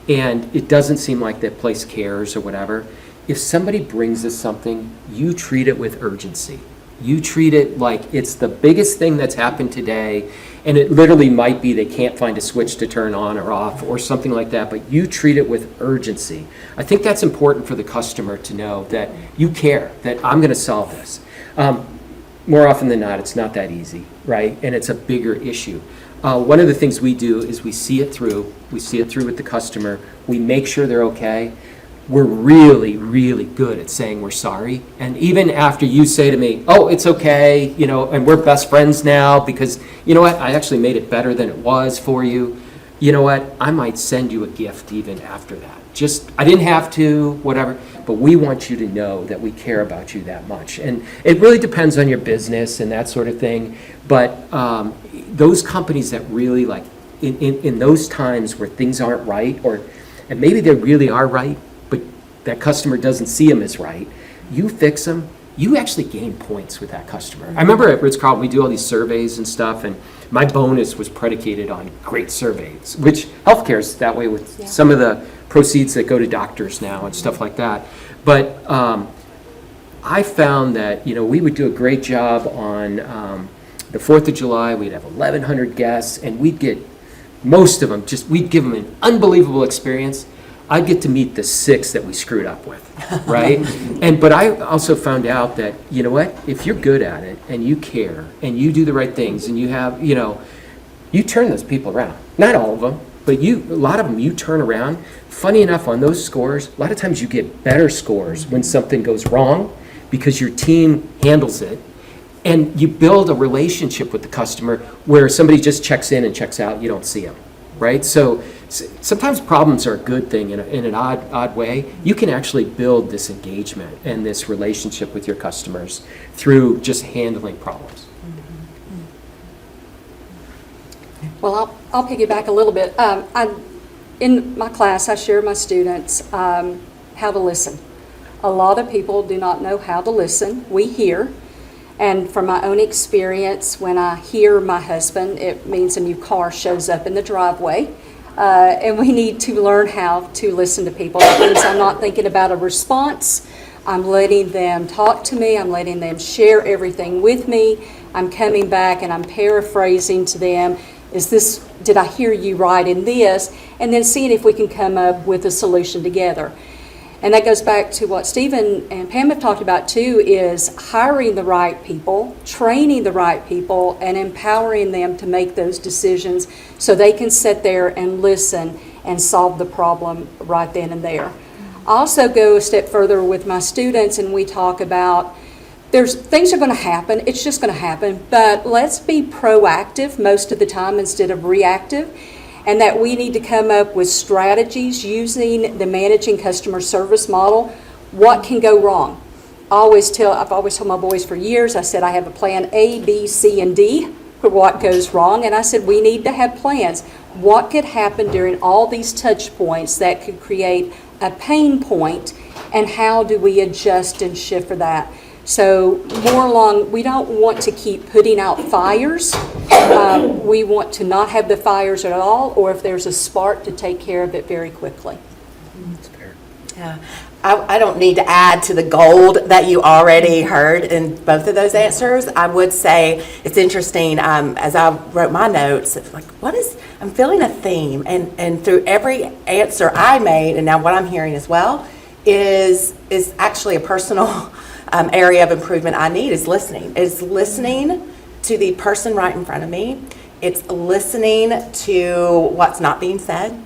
and it doesn't seem like that place cares or whatever. If somebody brings us something, you treat it with urgency. You treat it like it's the biggest thing that's happened today, and it literally might be they can't find a switch to turn on or off or something like that, but you treat it with urgency. I think that's important for the customer to know that you care, that I'm going to solve this. More often than not, it's not that easy, right? And it's a bigger issue. One of the things we do is we see it through. We see it through with the customer. We make sure they're okay. We're really, really good at saying we're sorry. And even after you say to me, oh, it's okay, and we're best friends now because, you know what, I actually made it better than it was for you. You know what, I might send you a gift even after that. I didn't have to, whatever, but we want you to know that we care about you that much. And it really depends on your business and that sort of thing. But those companies that really, like, in those times where things aren't right, and maybe they really are right, but that customer doesn't see them as right, you fix them, you actually gain points with that customer. I remember at Ritz-Carlton, we do all these surveys and stuff, and my bonus was predicated on great surveys, which healthcare is that way with some of the proceeds that go to doctors now and stuff like that. But I found that, we would do a great job on the 4th of July. We'd have 1,100 guests, and we'd get most of them, we'd give them an unbelievable experience. I'd get to meet the 6 that we screwed up with, right? But I also found out that, you know what, if you're good at it and you care and you do the right things and you have, you turn those people around. Not all of them, but a lot of them you turn around. Funny enough, on those scores, a lot of times you get better scores when something goes wrong because your team handles it. And you build a relationship with the customer where somebody just checks in and checks out, you don't see them, right? So sometimes problems are a good thing in an odd way. You can actually build this engagement and this relationship with your customers through just handling problems. Well, I'll piggyback a little bit. In my class, I share with my students how to listen. A lot of people do not know how to listen. We hear. And from my own experience, when I hear my husband, it means a new car shows up in the driveway. And we need to learn how to listen to people. That means I'm not thinking about a response. I'm letting them talk to me. I'm letting them share everything with me. I'm coming back and I'm paraphrasing to them. Did I hear you right in this? And then seeing if we can come up with a solution together. And that goes back to what Stephen and Pam have talked about too, is hiring the right people, training the right people, and empowering them to make those decisions so they can sit there and listen and solve the problem right then and there. I also go a step further with my students, and we talk about things are going to happen. It's just going to happen, but let's be proactive most of the time instead of reactive. And that we need to come up with strategies using the managing customer service model. What can go wrong? I've always told my boys for years, I said I have a plan A, B, C, and D for what goes wrong. And I said we need to have plans. What could happen during all these touch points that could create a pain point, and how do we adjust and shift for that? So we don't want to keep putting out fires. We want to not have the fires at all, or if there's a spark, to take care of it very quickly. That's fair. Yeah, I don't need to add to the gold that you already heard in both of those answers. I would say it's interesting, as I wrote my notes, it's like, I'm feeling a theme, and through every answer I made, and now what I'm hearing as well, is actually a personal area of improvement I need is listening. It's listening to the person right in front of me. It's listening to what's not being said.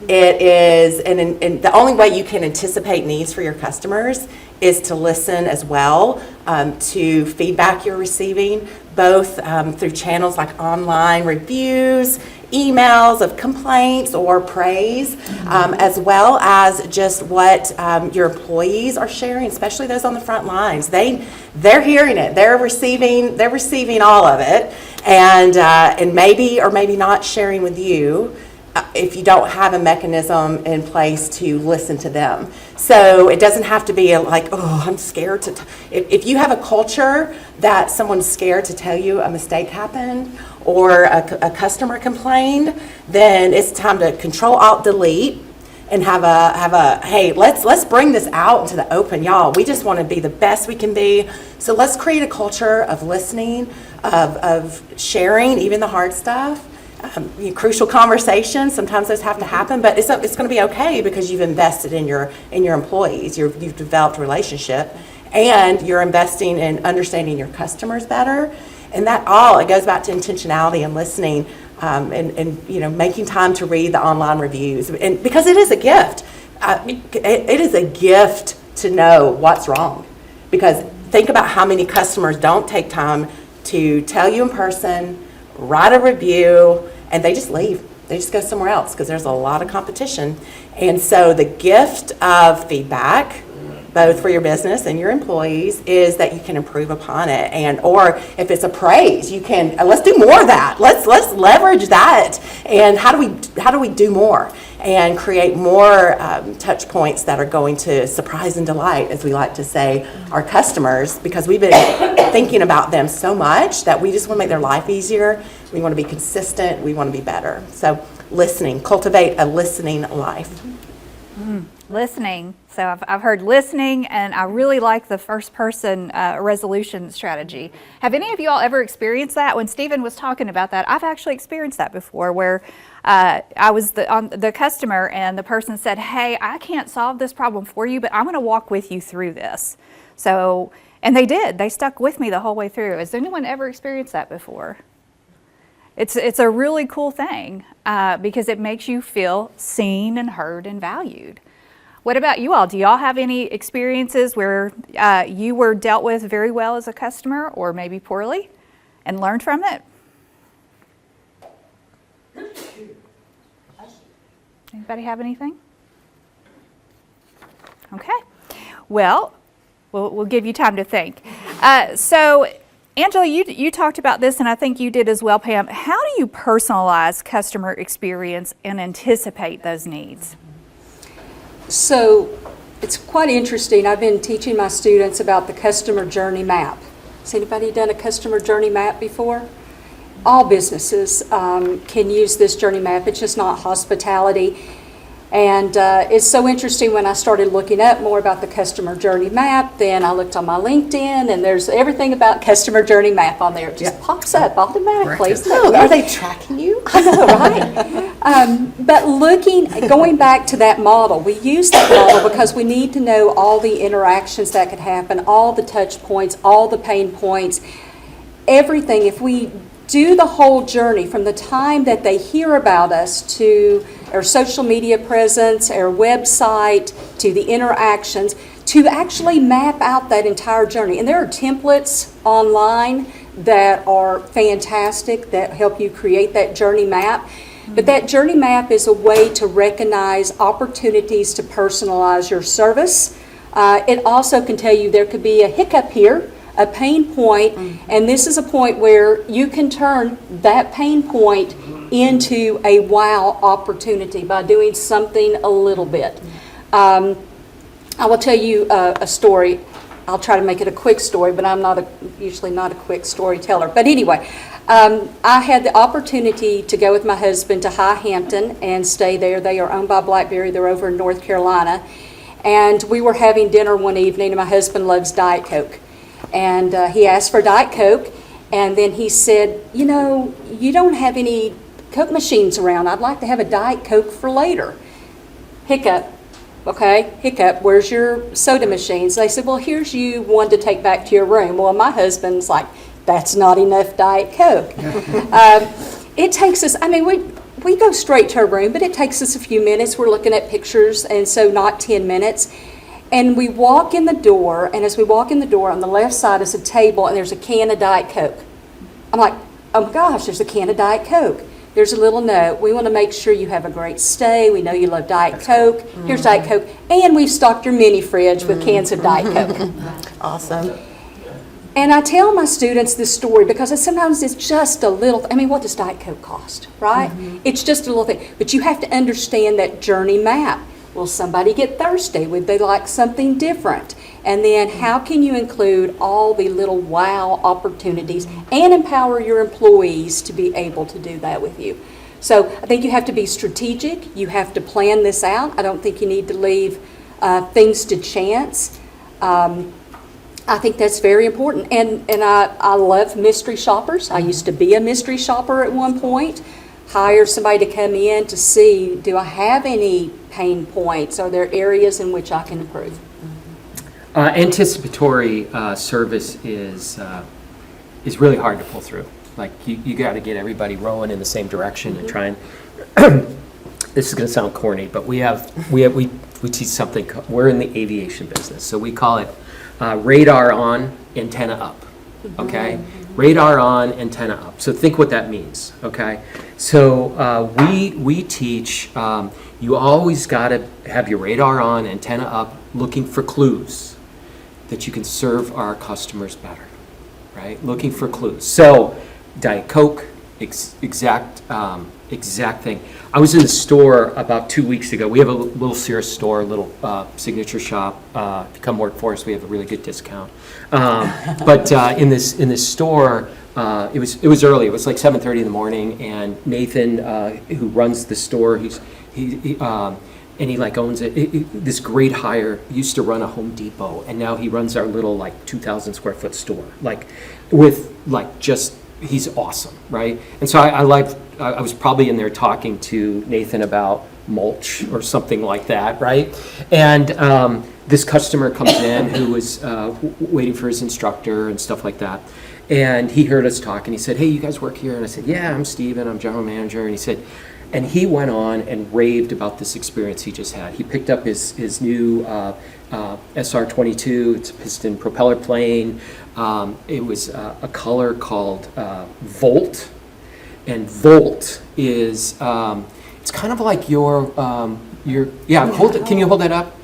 It is, and the only way you can anticipate needs for your customers is to listen as well to feedback you're receiving, both through channels like online reviews, emails of complaints or praise, as well as just what your employees are sharing, especially those on the front lines. They're hearing it. They're receiving all of it, and maybe or maybe not sharing with you if you don't have a mechanism in place to listen to them. So it doesn't have to be I'm scared to. If you have a culture that someone's scared to tell you a mistake happened or a customer complained, then it's time to Control-Alt-Delete and have a hey, let's bring this out into the open, y'all. We just want to be the best we can be. So let's create a culture of listening, of sharing, even the hard stuff. Crucial conversations, sometimes those have to happen, but it's going to be okay because you've invested in your employees. You've developed a relationship, and you're investing in understanding your customers better. And that it goes back to intentionality and listening, and making time to read the online reviews, and because it is a gift. It is a gift to know what's wrong, because think about how many customers don't take time to tell you in person, write a review, and they just leave. They just go somewhere else because there's a lot of competition. And so the gift of feedback, both for your business and your employees, is that you can improve upon it. Or if it's a praise, you can let's do more of that. Let's leverage that. And how do we do more and create more touch points that are going to surprise and delight, as we like to say, our customers, because we've been thinking about them so much that we just want to make their life easier. We want to be consistent. We want to be better. So listening, cultivate a listening life. Listening. So I've heard listening, and I really like the first person resolution strategy. Have any of you all ever experienced that? When Stephen was talking about that, I've actually experienced that before, where I was the customer, and the person said, hey, I can't solve this problem for you, but I'm going to walk with you through this. So, and they did. They stuck with me the whole way through. Has anyone ever experienced that before? It's a really cool thing because it makes you feel seen and heard and valued. What about you all? Do y'all have any experiences where you were dealt with very well as a customer, or maybe poorly, and learned from it? Anybody have anything? Okay. Well, we'll give you time to think. So Angela, you talked about this, and I think you did as well, Pam. How do you personalize customer experience and anticipate those needs? So it's quite interesting. I've been teaching my students about the customer journey map. Has anybody done a customer journey map before? All businesses can use this journey map. It's just not hospitality. And it's so interesting when I started looking up more about the customer journey map, then I looked on my LinkedIn and there's everything about customer journey map on there. It just pops up automatically. Oh, are they tracking you? I know, right? But going back to that model, we use that model because we need to know all the interactions that could happen, all the touch points, all the pain points, everything. If we do the whole journey from the time that they hear about us to our social media presence, our website, to the interactions, to actually map out that entire journey. And there are templates online that are fantastic that help you create that journey map. But that journey map is a way to recognize opportunities to personalize your service. It also can tell you there could be a hiccup here, a pain point, and this is a point where you can turn that pain point into a wow opportunity by doing something a little bit. I will tell you a story. I'll try to make it a quick story, but I'm usually not a quick storyteller. But anyway, I had the opportunity to go with my husband to High Hampton and stay there. They are owned by BlackBerry. They're over in North Carolina. And we were having dinner one evening, and my husband loves Diet Coke. And he asked for Diet Coke, and then he said, you know, you don't have any Coke machines around. I'd like to have a Diet Coke for later. Hiccup. Okay, hiccup, where's your soda machines? They said, well, here's you one to take back to your room. Well, my husband's like, that's not enough Diet Coke. It takes us, I mean, we go straight to our room, but it takes us a few minutes. We're looking at pictures, and so not 10 minutes. And we walk in the door, and as we walk in the door, on the left side is a table, and there's a can of Diet Coke. I'm like, oh my gosh, there's a can of Diet Coke. There's a little note. We want to make sure you have a great stay. We know you love Diet Coke. Here's Diet Coke. And we've stocked your mini fridge with cans of Diet Coke. Awesome. And I tell my students this story because sometimes it's just a little, I mean, what does Diet Coke cost, right? It's just a little thing. But you have to understand that journey map. Will somebody get thirsty? Would they like something different? And then how can you include all the little wow opportunities and empower your employees to be able to do that with you? So I think you have to be strategic. You have to plan this out. I don't think you need to leave things to chance. I think that's very important. And I love mystery shoppers. I used to be a mystery shopper at one point. Hire somebody to come in to see, do I have any pain points? Are there areas in which I can improve? Anticipatory service is really hard to pull through. Like you got to get everybody rowing in the same direction and try and. This is going to sound corny, but we teach something. We're in the aviation business, so we call it radar on, antenna up. Okay, radar on, antenna up. So think what that means. Okay, so we teach. You always got to have your radar on, antenna up, looking for clues that you can serve our customers better, right? Looking for clues. So, Diet Coke, exact thing. I was in the store about 2 weeks ago. We have a little Cirrus store, a little signature shop. If you come work for us, we have a really good discount. But in this store, it was early. It was like 7:30 in the morning, and Nathan, who runs the store, and he like owns it. This great hire used to run a Home Depot, and now he runs our little like 2,000 square foot store. Like with like just he's awesome, right? And so I was probably in there talking to Nathan about mulch or something like that, right? And this customer comes in who was waiting for his instructor and stuff like that. And he heard us talk, and he said, "Hey, you guys work here?" And I said, "Yeah, I'm Steven, I'm general manager." And he said, and he went on and raved about this experience he just had. He picked up his new SR-22, it's a piston propeller plane. It was a color called Volt. And Volt is, it's kind of like your yeah, can you hold that up?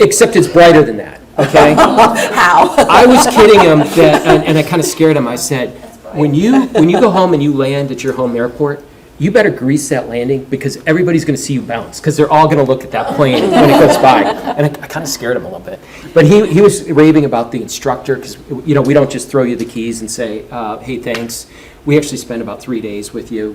Except it's brighter than that. okay? How? I was kidding him that, and I kind of scared him. I said, when you go home and you land at your home airport, you better grease that landing because everybody's going to see you bounce because they're all going to look at that plane when it goes by. And I kind of scared him a little bit. But he was raving about the instructor because, you know, we don't just throw you the keys and say, hey, thanks. We actually spend about 3 days with you.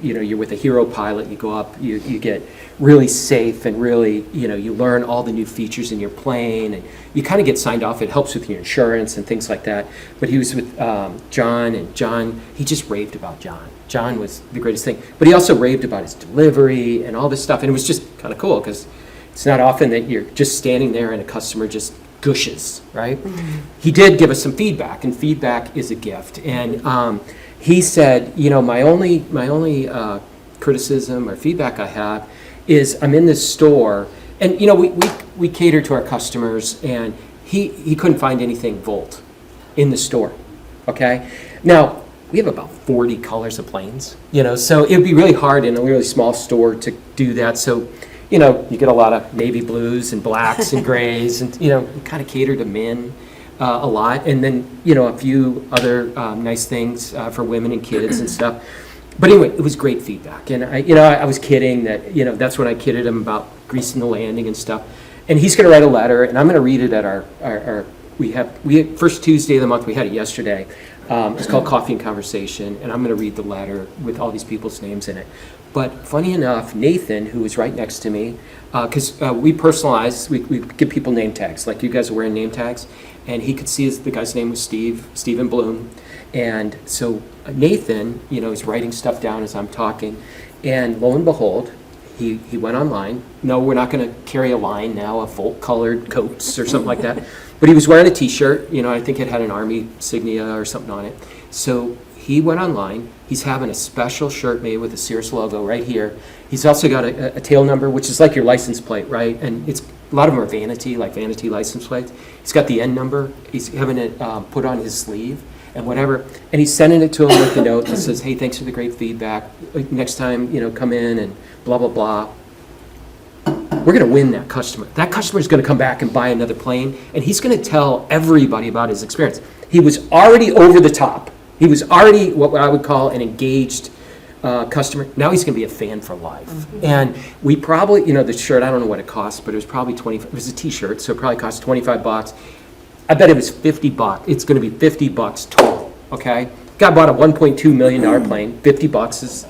You know, you're with a hero pilot. You go up, you get really safe and really, you know, you learn all the new features in your plane. And you kind of get signed off. It helps with your insurance and things like that. But he was with John, and John, he just raved about John. John was the greatest thing. But he also raved about his delivery and all this stuff. And it was just kind of cool because it's not often that you're just standing there and a customer just gushes, right? He did give us some feedback, and feedback is a gift. And he said, you know, my only criticism or feedback I have is I'm in this store, and you know, we cater to our customers, and he couldn't find anything Volt in the store. Okay, now we have about 40 colors of planes, you know, so it'd be really hard in a really small store to do that. So, you know, you get a lot of navy blues and blacks and grays, and you know, you kind of cater to men a lot, and then you know, a few other nice things for women and kids and stuff. But anyway, it was great feedback, and I was kidding that, you know, that's when I kidded him about greasing the landing and stuff. And he's going to write a letter, and I'm going to read it at our we had first Tuesday of the month. We had it yesterday. It's called Coffee and Conversation, and I'm going to read the letter with all these people's names in it. But funny enough, Nathan, who was right next to me, because we personalize, we give people name tags, like you guys are wearing name tags, and he could see the guy's name was Stephen Blount. And so Nathan, you know, is writing stuff down as I'm talking, and lo and behold, he went online. No, we're not going to carry a line now of Volt-colored coats or something like that. But he was wearing a T-shirt, you know, I think it had an Army insignia or something on it. So he went online. He's having a special shirt made with a Cirrus logo right here. He's also got a tail number, which is like your license plate, right? And it's a lot of them are vanity license plates. He's got the N number. He's having it put on his sleeve and whatever. And he's sending it to him with a note that says, hey, thanks for the great feedback. Next time, you know, come in and blah, blah, blah. We're going to win that customer. That customer is going to come back and buy another plane, and he's going to tell everybody about his experience. He was already over the top. He was already what I would call an engaged customer. Now he's going to be a fan for life. Mm-hmm. And we probably, you know, the shirt, I don't know what it cost, but it was probably it was a T-shirt, so it probably cost $25. I bet it was $50. It's going to be $50 total, okay? Guy bought a $1.2 million plane. $50 is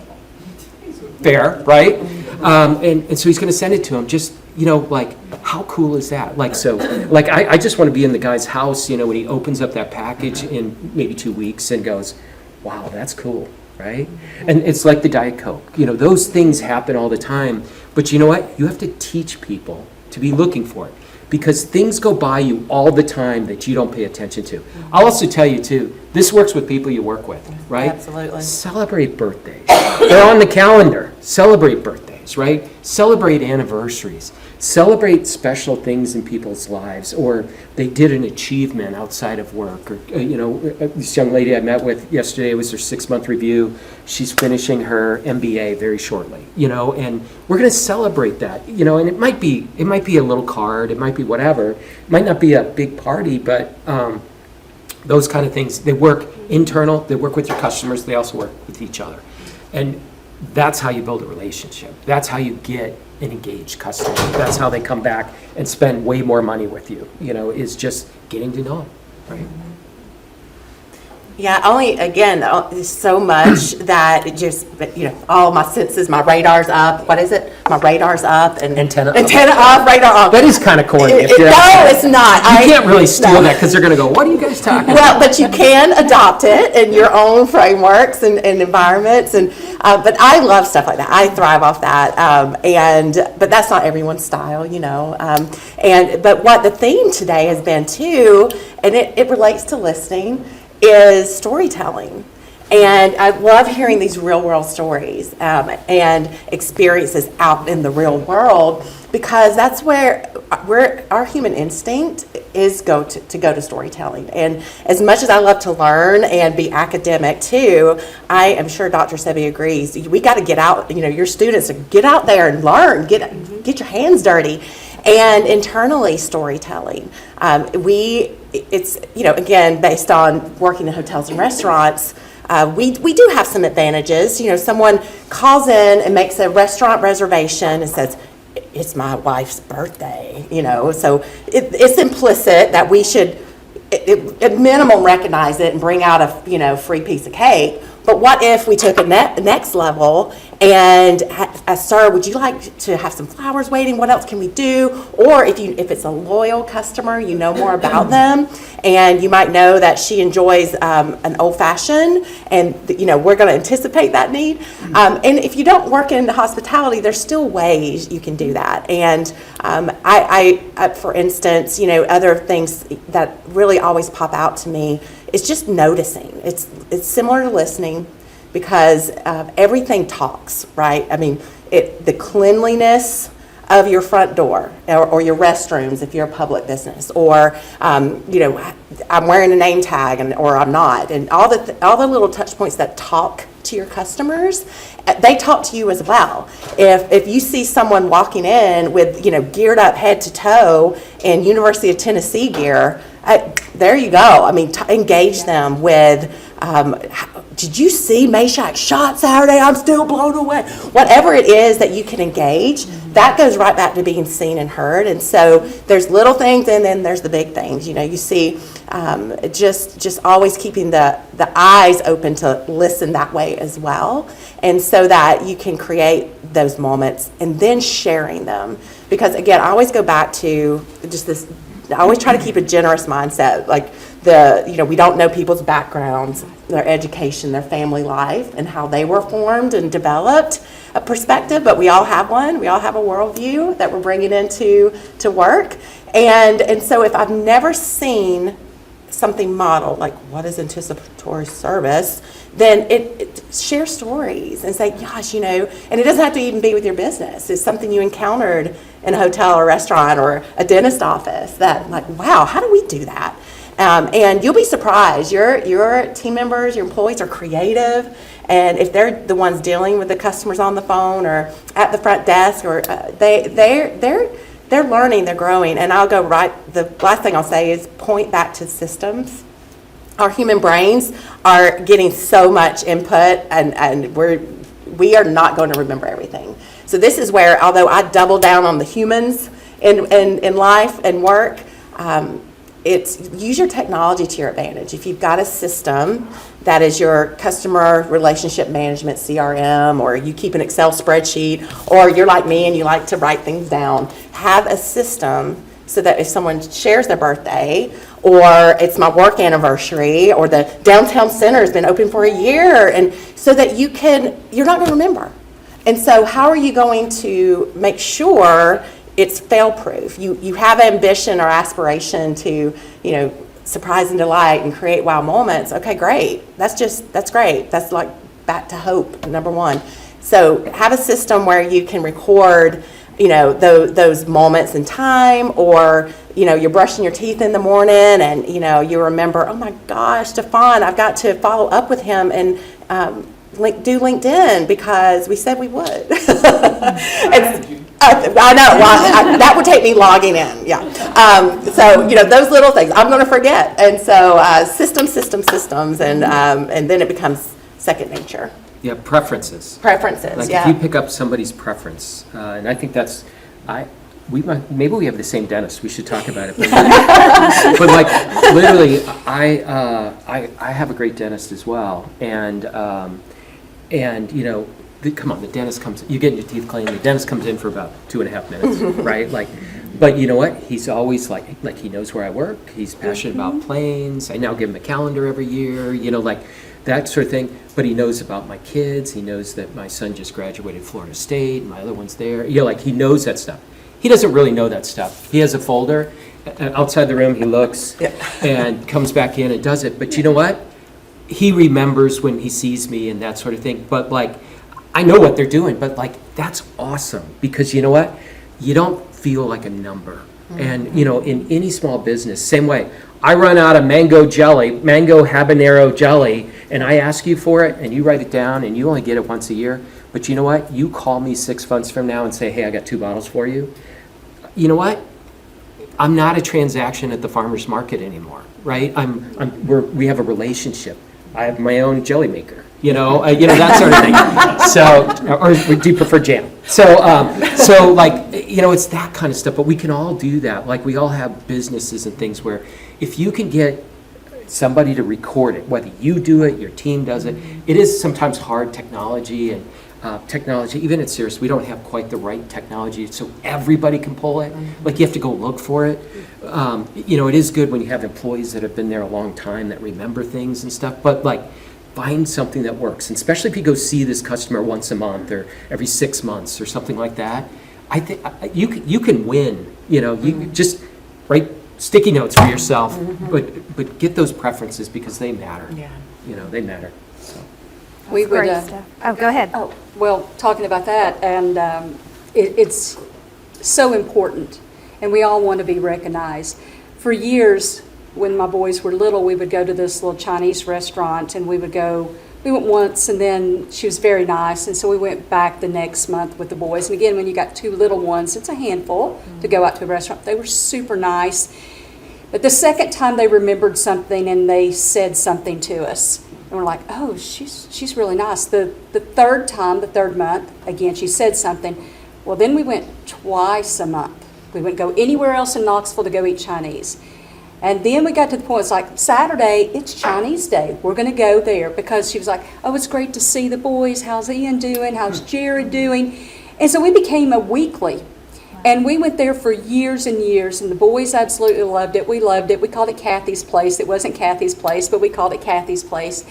fair, right? And so he's going to send it to him. Just, you know, like, how cool is that? Like, so, like, I just want to be in the guy's house, you know, when he opens up that package in maybe 2 weeks and goes, wow, that's cool, right? And it's like the Diet Coke. You know, those things happen all the time. But you know what? You have to teach people to be looking for it, because things go by you all the time that you don't pay attention to. I'll also tell you, too, this works with people you work with, right? Absolutely. Celebrate birthdays. They're on the calendar. Celebrate birthdays, right? Celebrate anniversaries. Celebrate special things in people's lives, or they did an achievement outside of work. Or, you know, this young lady I met with yesterday, it was her 6-month review. She's finishing her MBA very shortly, you know, and we're going to celebrate that, you know, and it might be a little card, it might be whatever. It might not be a big party, but those kind of things, they work internal, they work with your customers, they also work with each other. And that's how you build a relationship. That's how you get an engaged customer. That's how they come back and spend way more money with you, you know, is just getting to know them, right? Yeah, only, again, there's so much that it just, you know, all my senses, my radar's up. What is it? My radar's up. And Antenna up. Radar up. That is kind of corny. No, it's not. You can't really steal that because they're going to go, what are you guys talking about? Well, but you can adopt it in your own frameworks and environments, and but I love stuff like that. I thrive off that, but that's not everyone's style, you know. But what the theme today has been too, and it relates to listening, is storytelling. And I love hearing these real world stories and experiences out in the real world, because that's where our human instinct is go to storytelling. And as much as I love to learn and be academic too, I am sure Dr. Sebby agrees. We got to get out, you know, your students, get out there and learn, get your hands dirty. And internally, storytelling. It's, again, based on working in hotels and restaurants, we do have some advantages. Someone calls in and makes a restaurant reservation and says, it's my wife's birthday, so it's implicit that we should, at minimum, recognize it and bring out a, free piece of cake. But what if we took a next level and sir, would you like to have some flowers waiting? What else can we do? Or if it's a loyal customer, you know more about them, and you might know that she enjoys an old fashioned, and we're going to anticipate that need. And if you don't work in hospitality, there's still ways you can do that. And I for instance, other things that really always pop out to me is just noticing. It's similar to listening, because everything talks, right? I mean, the cleanliness of your front door or your restrooms if you're a public business, or I'm wearing a name tag or I'm not, and all the little touch points that talk to your customers, they talk to you as well. If you see someone walking in with geared up head to toe in University of Tennessee gear, there you go. I mean, engage them with, did you see Meshack's shot Saturday? I'm still blown away. Whatever it is that you can engage, that goes right back to being seen and heard. And so there's little things, and then there's the big things. You see, just always keeping the eyes open to listen that way as well, and so that you can create those moments and then sharing them. Because again, I always go back to just this. I always try to keep a generous mindset, like we don't know people's backgrounds, their education, their family life, and how they were formed and developed a perspective, but we all have one. We all have a worldview that we're bringing into work. And so if I've never seen something modeled, like what is anticipatory service, then it share stories and say, gosh, and it doesn't have to even be with your business. It's something you encountered in a hotel or restaurant or a dentist office that, like, wow, how do we do that? And you'll be surprised. Your team members, your employees are creative, and if they're the ones dealing with the customers on the phone or at the front desk, or they're learning, they're growing. And I'll go right. The last thing I'll say is point back to systems. Our human brains are getting so much input, and we are not going to remember everything. So this is where, although I double down on the humans in life and work, it's use your technology to your advantage. If you've got a system that is your customer relationship management CRM, or you keep an Excel spreadsheet, or you're like me and you like to write things down, have a system so that if someone shares their birthday, or it's my work anniversary, or the downtown center has been open for a year, and so that you're not going to remember. And so how are you going to make sure it's fail-proof? You have ambition or aspiration to, surprise and delight and create wow moments. Okay, great. That's great. That's like back to hope, number one. So have a system where you can record, those moments in time, or, you're brushing your teeth in the morning and, you remember, oh my gosh, Stefan, I've got to follow up with him and do LinkedIn because we said we would. I know. Well, that would take me logging in. Yeah. So those little things I'm going to forget, and so systems, and then it becomes second nature. Yeah, preferences. Preferences. Like yeah. if you pick up somebody's preference, and I think that's maybe we have the same dentist. We should talk about it. But like literally, I have a great dentist as well, and come on, the dentist comes, you get your teeth cleaned, the dentist comes in for about 2.5 minutes, right? Like, but you know what? He's always like he knows where I work. He's passionate about planes. I now give him a calendar every year, like that sort of thing. But he knows about my kids. He knows that my son just graduated Florida State, and my other one's there. He knows that stuff. He doesn't really know that stuff. He has a folder. Outside the room, he looks and comes back in and does it. But you know what? He remembers when he sees me and that sort of thing. But like, I know what they're doing, but like, that's awesome, because you know what? You don't feel like a number. And in any small business, same way, I run out of mango habanero jelly, and I ask you for it, and you write it down, and you only get it once a year. But you know what? You call me 6 months from now and say, hey, I got 2 bottles for you. you know what? I'm not a transaction at the farmer's market anymore, right? We have a relationship. I have my own jelly maker, that sort of thing. So, or do you prefer jam? So it's that kind of stuff. But we can all do that. Like, we all have businesses and things where if you can get somebody to record it, whether you do it, your team does it, it is sometimes hard technology and. Even at Cirrus, we don't have quite the right technology so everybody can pull it. Like, you have to go look for it. It is good when you have employees that have been there a long time that remember things and stuff, but like, find something that works. And especially if you go see this customer once a month or every 6 months or something like that, I think you can win. You just write sticky notes for yourself, but get those preferences because they matter. Yeah. They matter. So. We would, Great stuff. Oh, go ahead. Oh, well, talking about that, and it's so important, and we all want to be recognized. For years, when my boys were little, we would go to this little Chinese restaurant, and we went once, and then she was very nice, and so we went back the next month with the boys. And again, when you got 2 little ones, it's a handful to go out to a restaurant. They were super nice. But the second time they remembered something and they said something to us, and we're like, oh, she's really nice. The third month, again, she said something. Well, then we went twice a month. We wouldn't go anywhere else in Knoxville to go eat Chinese. And then we got to the point, it's like, Saturday, it's Chinese Day. We're going to go there, because she was like, oh, it's great to see the boys. How's Ian doing? How's Jared doing? And so we became a weekly. And we went there for years and years, and the boys absolutely loved it. We loved it. We called it Kathy's Place. It wasn't Kathy's Place, but we called it Kathy's Place.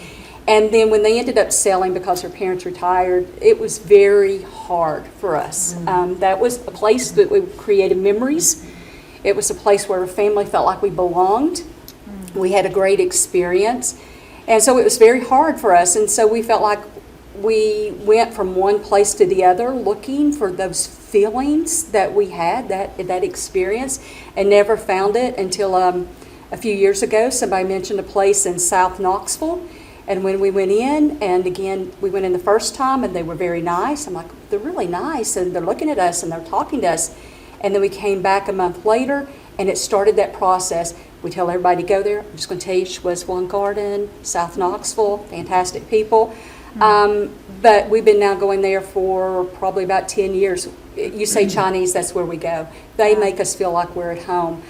And then when they ended up selling because their parents retired, it was very hard for us. That was a place that we created memories. It was a place where our family felt like we belonged. We had a great experience. And so it was very hard for us. And so we felt like we went from one place to the other looking for those feelings that we had, that experience, and never found it until a few years ago. Somebody mentioned a place in South Knoxville. And when we went in, and again, we went in the first time, and they were very nice. I'm like, they're really nice, and they're looking at us, and they're talking to us. And then we came back a month later, and it started that process. We tell everybody to go there. I'm just going to tell you, Schweswell Garden, South Knoxville, fantastic people. But we've been now going there for probably about 10 years. You say Chinese, that's where we go. They make us feel like we're at home.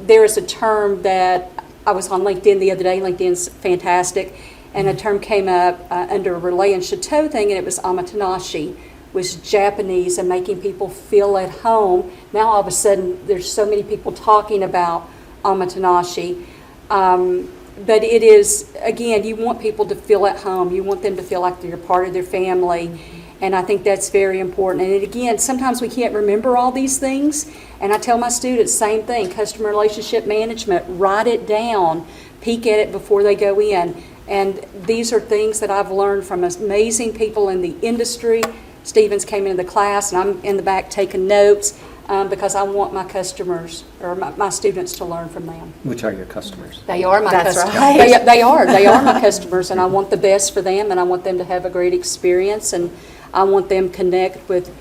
There is a term that I was on LinkedIn the other day. LinkedIn's fantastic. And a term came up under a Relay and Chateau thing, and it was omotenashi, was Japanese and making people feel at home. Now all of a sudden, there's so many people talking about omotenashi. But it is, again, you want people to feel at home. You want them to feel like they're part of their family. And I think that's very important. And again, sometimes we can't remember all these things. And I tell my students, same thing, customer relationship management, write it down, peek at it before they go in. And these are things that I've learned from amazing people in the industry. Stevens came into the class, and I'm in the back taking notes because I want my customers, or my students, to learn from them. Which are your customers? They are my That's customers. right. They are my customers, and I want the best for them, and I want them to have a great experience, and I want them to connect with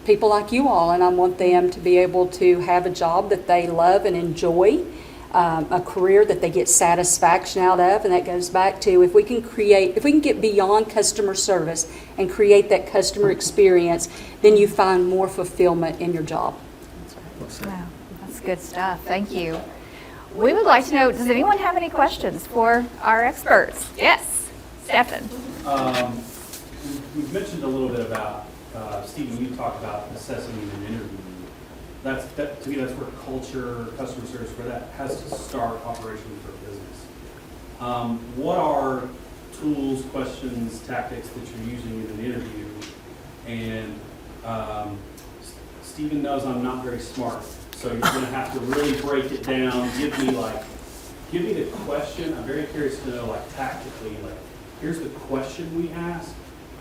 people like you all, and I want them to be able to have a job that they love and enjoy, a career that they get satisfaction out of. And that goes back to, if we can get beyond customer service and create that customer experience, then you find more fulfillment in your job. Wow, that's good stuff. Thank you. We would like to know, does anyone have any questions for our experts? Yes, Stefan. We've mentioned a little bit about, Stephen, you talked about assessing an interview. To me, that's where culture, customer service, where that has to start operationally for a business. What are tools, questions, tactics that you're using in an interview? And Stephen knows I'm not very smart, so you're going to have to really break it down. Give me the question. I'm very curious to know, tactically, here's the question we ask,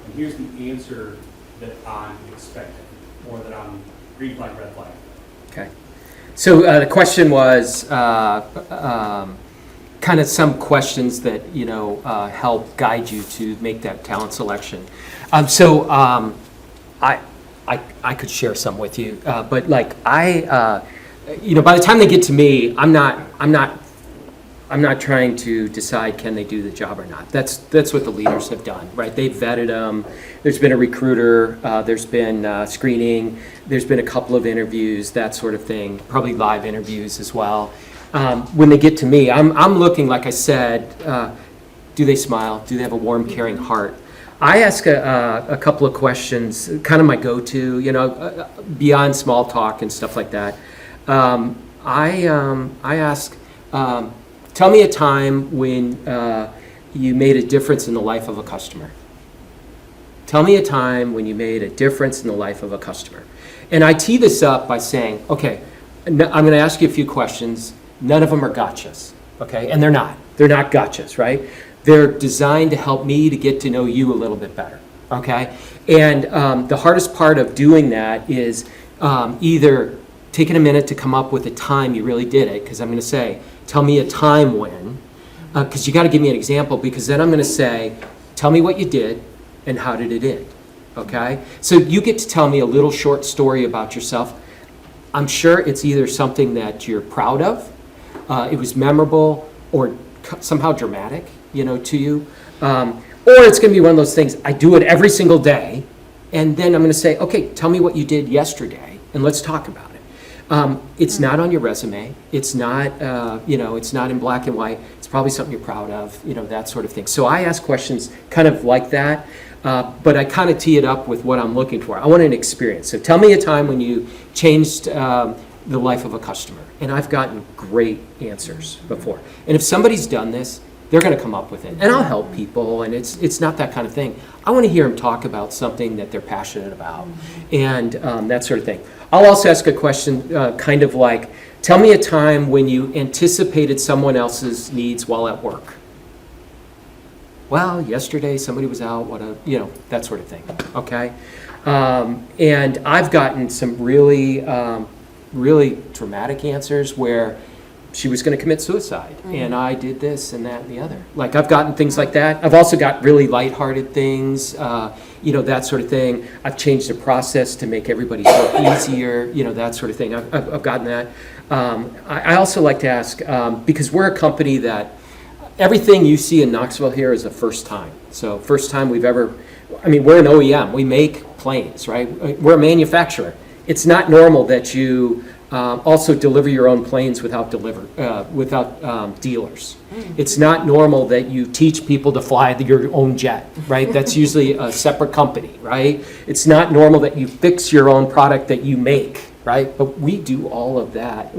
and here's the answer that I'm expecting, or that I'm green flag, red flag. Okay. So the question was kind of some questions that, help guide you to make that talent selection. I I could share some with you, but like you know, by the time they get to me, I'm not trying to decide can they do the job or not. That's what the leaders have done, right? They've vetted them. There's been a recruiter, there's been screening, there's been a couple of interviews, that sort of thing, probably live interviews as well. When they get to me, I'm looking, like I said, do they smile? Do they have a warm, caring heart? I ask a couple of questions, kind of my go-to, you know, beyond small talk and stuff like that. I ask, tell me a time when you made a difference in the life of a customer. Tell me a time when you made a difference in the life of a customer. And I tee this up by saying, okay, I'm going to ask you a few questions. None of them are gotchas, okay? And they're not. They're not gotchas, right? They're designed to help me to get to know you a little bit better, okay? And the hardest part of doing that is either taking a minute to come up with a time you really did it, because I'm going to say, tell me a time when, because you got to give me an example, because then I'm going to say, tell me what you did and how did it end, okay? So you get to tell me a little short story about yourself. I'm sure it's either something that you're proud of, it was memorable, or somehow dramatic, you know, to you. Or it's going to be one of those things, I do it every single day, and then I'm going to say, okay, tell me what you did yesterday, and let's talk about it. It's not on your resume. It's not, you know, it's not in black and white. It's probably something you're proud of, you know, that sort of thing. So I ask questions kind of like that, but I kind of tee it up with what I'm looking for. I want an experience. So tell me a time when you changed the life of a customer. And I've gotten great answers before. And if somebody's done this, they're going to come up with it. And I'll help people, and it's not that kind of thing. I want to hear them talk about something that they're passionate about, and that sort of thing. I'll also ask a question kind of like, tell me a time when you anticipated someone else's needs while at work. Well, yesterday somebody was out, you know, that sort of thing, okay? And I've gotten some really, really dramatic answers where she was going to commit suicide, and I did this and that and the other. Like, I've gotten things like that. I've also got really lighthearted things, you know, that sort of thing. I've changed the process to make everybody's work easier, you know, that sort of thing. I've gotten that. I also like to ask, because we're a company that everything you see in Knoxville here is a first time. So first time we've ever, I mean, we're an OEM. We make planes, right? We're a manufacturer. It's not normal that you also deliver your own planes without dealers. It's not normal that you teach people to fly your own jet, right? That's usually a separate company, right? It's not normal that you fix your own product that you make, right? But we do all of that.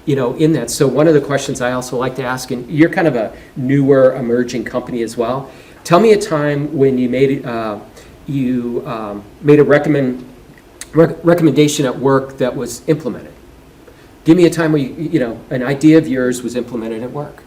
You know, in that. So one of the questions I also like to ask, and you're kind of a newer emerging company as well. Tell me a time when you made a recommendation at work that was implemented. Give me a time where you know, an idea of yours was implemented at work.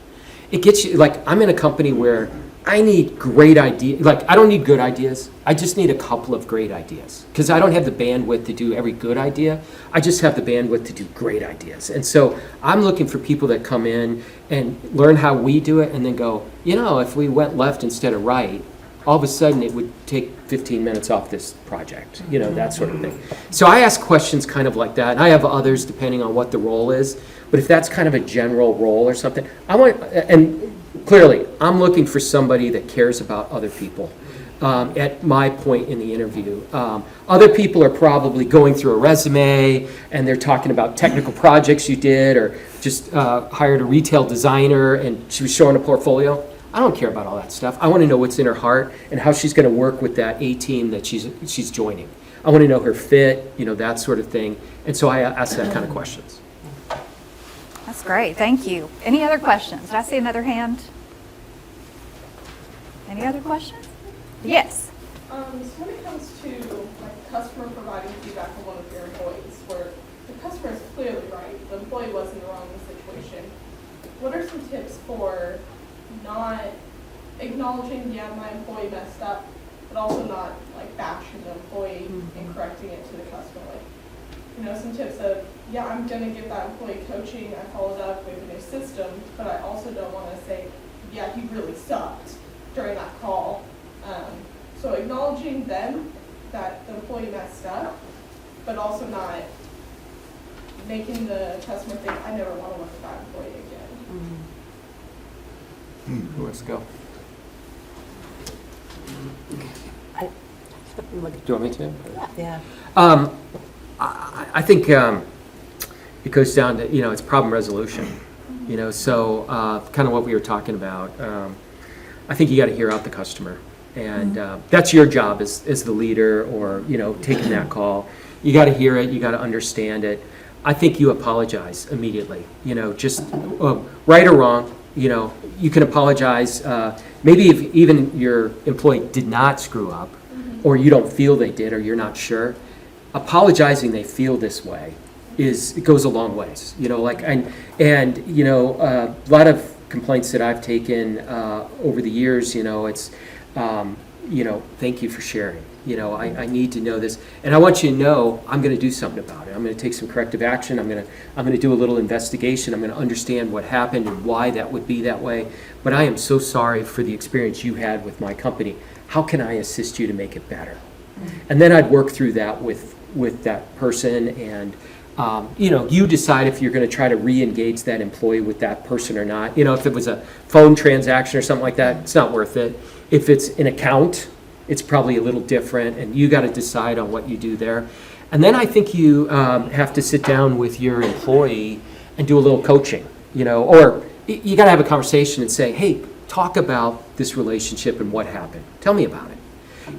It gets you, like, I'm in a company where I need great ideas. Like, I don't need good ideas. I just need a couple of great ideas, because I don't have the bandwidth to do every good idea. I just have the bandwidth to do great ideas. And so I'm looking for people that come in and learn how we do it and then go, you know, if we went left instead of right, all of a sudden it would take 15 minutes off this project, you know, that sort of thing. So I ask questions kind of like that, and I have others depending on what the role is. But if that's kind of a general role or something, and clearly, I'm looking for somebody that cares about other people at my point in the interview. Other people are probably going through a resume and they're talking about technical projects you did, or just hired a retail designer and she was showing a portfolio. I don't care about all that stuff. I want to know what's in her heart and how she's going to work with that A team that she's joining. I want to know her fit, you know, that sort of thing. And so I ask that kind of questions. That's great, thank you. Any other questions? Did I see another hand? Any other questions? Yes. So when it comes to like a customer providing feedback on one of your employees, where the customer is clearly right, the employee was in the wrong situation, what are some tips for not acknowledging, yeah, my employee messed up, but also not like bashing the employee and correcting it to the customer? Like, you know, some tips of, yeah, I'm gonna give that employee coaching, I followed up with a new system, but I also don't want to say, yeah, he really sucked during that call. So acknowledging them that the employee messed up, but also not making the customer think, I never want to work with that employee again. Who wants to go? Do you want me to? Yeah. I think it goes down to, it's problem resolution, so kind of what we were talking about. I think you got to hear out the customer, and that's your job as the leader or, taking that call. You got to hear it, you got to understand it. I think you apologize immediately, just right or wrong, you can apologize. Maybe if even your employee did not screw up, or you don't feel they did, or you're not sure, apologizing they feel this way it goes a long ways. A lot of complaints that I've taken over the years, it's thank you for sharing. I need to know this, and I want you to know I'm going to do something about it. I'm going to take some corrective action. I'm going to do a little investigation. I'm going to understand what happened and why that would be that way. But I am so sorry for the experience you had with my company. How can I assist you to make it better? And then I'd work through that with that person, and you decide if you're going to try to re-engage that employee with that person or not. If it was a phone transaction or something like that, it's not worth it. If it's an account, it's probably a little different, and you got to decide on what you do there. And then I think you have to sit down with your employee and do a little coaching, or you got to have a conversation and say, hey, talk about this relationship and what happened. Tell me about it.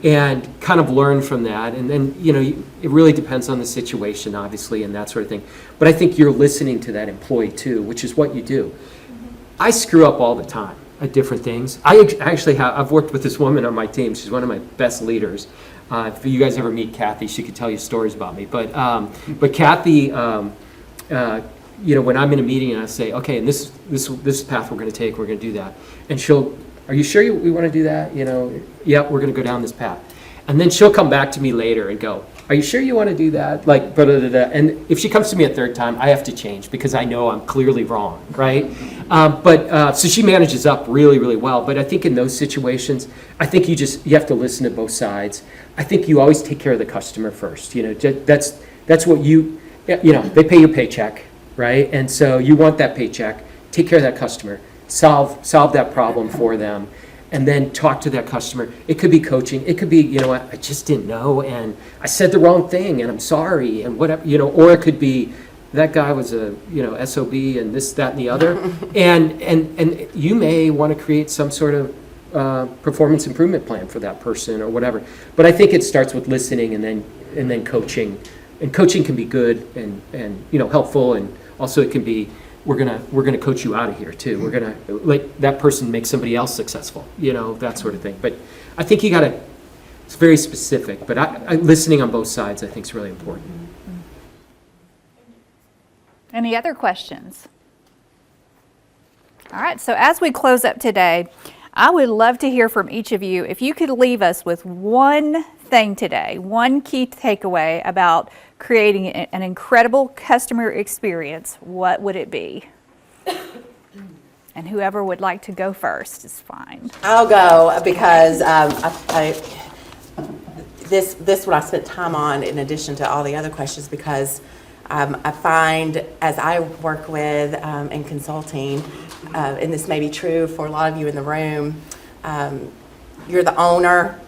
And kind of learn from that. And then, it really depends on the situation, obviously, and that sort of thing. But I think you're listening to that employee too, which is what you do. I screw up all the time at different things. I've worked with this woman on my team. She's one of my best leaders. If you guys ever meet Kathy, she could tell you stories about me. But Kathy, when I'm in a meeting and I say, okay, and this path we're going to take, we're going to do that, and are you sure we want to do that? Yep, we're going to go down this path. And then she'll come back to me later and go, are you sure you want to do that? Like, and if she comes to me a third time, I have to change because I know I'm clearly wrong, right? So she manages up really, really well. But I think in those situations, I think you have to listen to both sides. I think you always take care of the customer first. That's what they pay your paycheck, right? And so you want that paycheck, take care of that customer, solve that problem for them, and then talk to that customer. It could be coaching. It could be, I just didn't know, and I said the wrong thing, and I'm sorry, and whatever, or it could be, that guy was a, SOB, and this, that, and the other, and you may want to create some sort of performance improvement plan for that person or whatever. But I think it starts with listening and then coaching, and coaching can be good and helpful, and also it can be, we're gonna coach you out of here too. We're gonna let that person make somebody else successful, that sort of thing. But I think it's very specific. But listening on both sides, I think, is really important. Any other questions? All right, so as we close up today, I would love to hear from each of you. If you could leave us with one thing today, one key takeaway about creating an incredible customer experience, what would it be? And whoever would like to go first is fine. I'll go because this what I spent time on in addition to all the other questions, because I find as I work with in consulting, and this may be true for a lot of you in the room, you're the owner,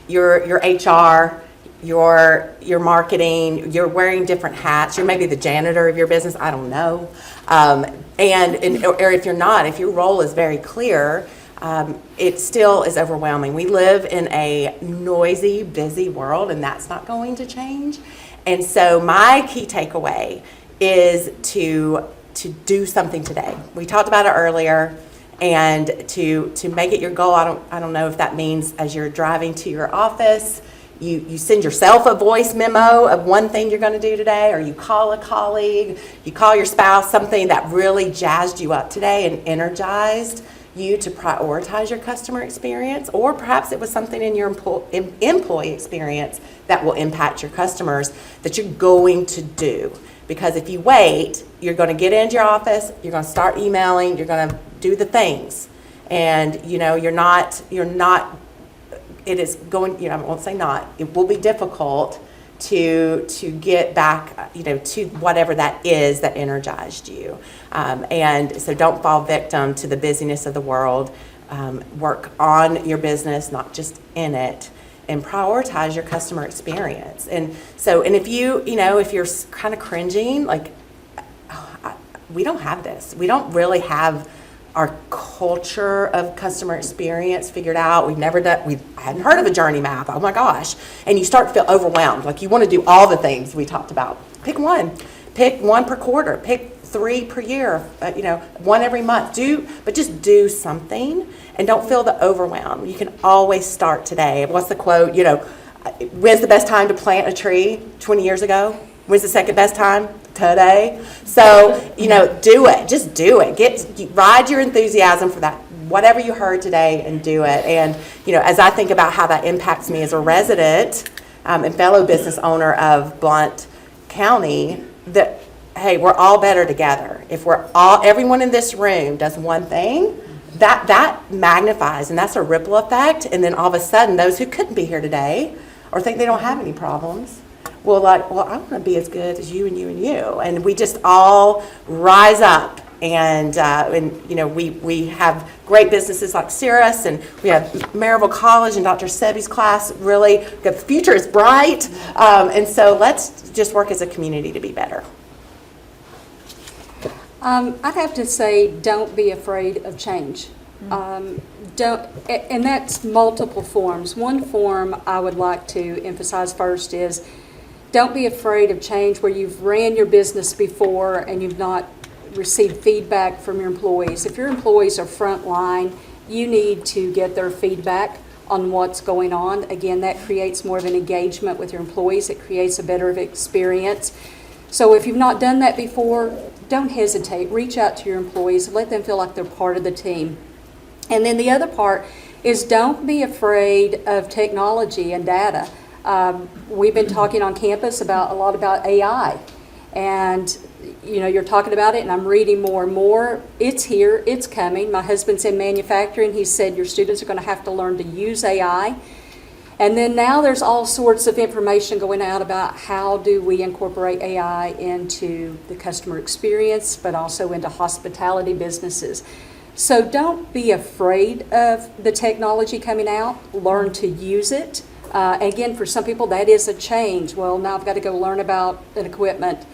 you're HR, you're marketing, you're wearing different hats, you're maybe the janitor of your business, I don't know. Or if you're not, if your role is very clear, it still is overwhelming. We live in a noisy, busy world, and that's not going to change. And so my key takeaway is to do something today. We talked about it earlier, and to make it your goal. I don't know if that means as you're driving to your office, you send yourself a voice memo of one thing you're going to do today, or you call a colleague, you call your spouse, something that really jazzed you up today and energized you to prioritize your customer experience, or perhaps it was something in your employee experience that will impact your customers that you're going to do. Because if you wait, you're going to get into your office, you're going to start emailing, you're going to do the things, and you're not. It is going. I won't say not. It will be difficult to get back, to whatever that is that energized you. And so don't fall victim to the busyness of the world. Work on your business, not just in it, and prioritize your customer experience. And so, and if if you're kind of cringing, like, we don't have this. We don't really have our culture of customer experience figured out. I hadn't heard of a journey map. Oh my gosh. And you start to feel overwhelmed. Like you want to do all the things we talked about. Pick one per quarter, pick 3 per year, 1 every month. But just do something and don't feel the overwhelm. You can always start today. What's the quote? When's the best time to plant a tree? 20 years ago? When's the second best time? Today. So, do it. Just do it. Ride your enthusiasm for that, whatever you heard today, and do it. And, as I think about how that impacts me as a resident and fellow business owner of Blount County, that, hey, we're all better together. If everyone in this room does one thing, that magnifies, and that's a ripple effect. And then all of a sudden, those who couldn't be here today or think they don't have any problems, well, I want to be as good as you and you and you. And we just all rise up. And we have great businesses like Cirrus, and we have Maryville College and Dr. Sebby's class. Really, the future is bright. And so let's just work as a community to be better. I'd have to say, don't be afraid of change. And that's multiple forms. One form I would like to emphasize first is, don't be afraid of change where you've ran your business before and you've not received feedback from your employees. If your employees are frontline, you need to get their feedback on what's going on. Again, that creates more of an engagement with your employees. It creates a better experience. So if you've not done that before, don't hesitate. Reach out to your employees. Let them feel like they're part of the team. And then the other part is, don't be afraid of technology and data. We've been talking on campus a lot about AI, and you're talking about it, and I'm reading more and more. It's here, it's coming. My husband's in manufacturing. He said your students are going to have to learn to use AI. And then now there's all sorts of information going out about how do we incorporate AI into the customer experience, but also into hospitality businesses. So don't be afraid of the technology coming out. Learn to use it. Again, for some people, that is a change. Well, now I've got to go learn about an equipment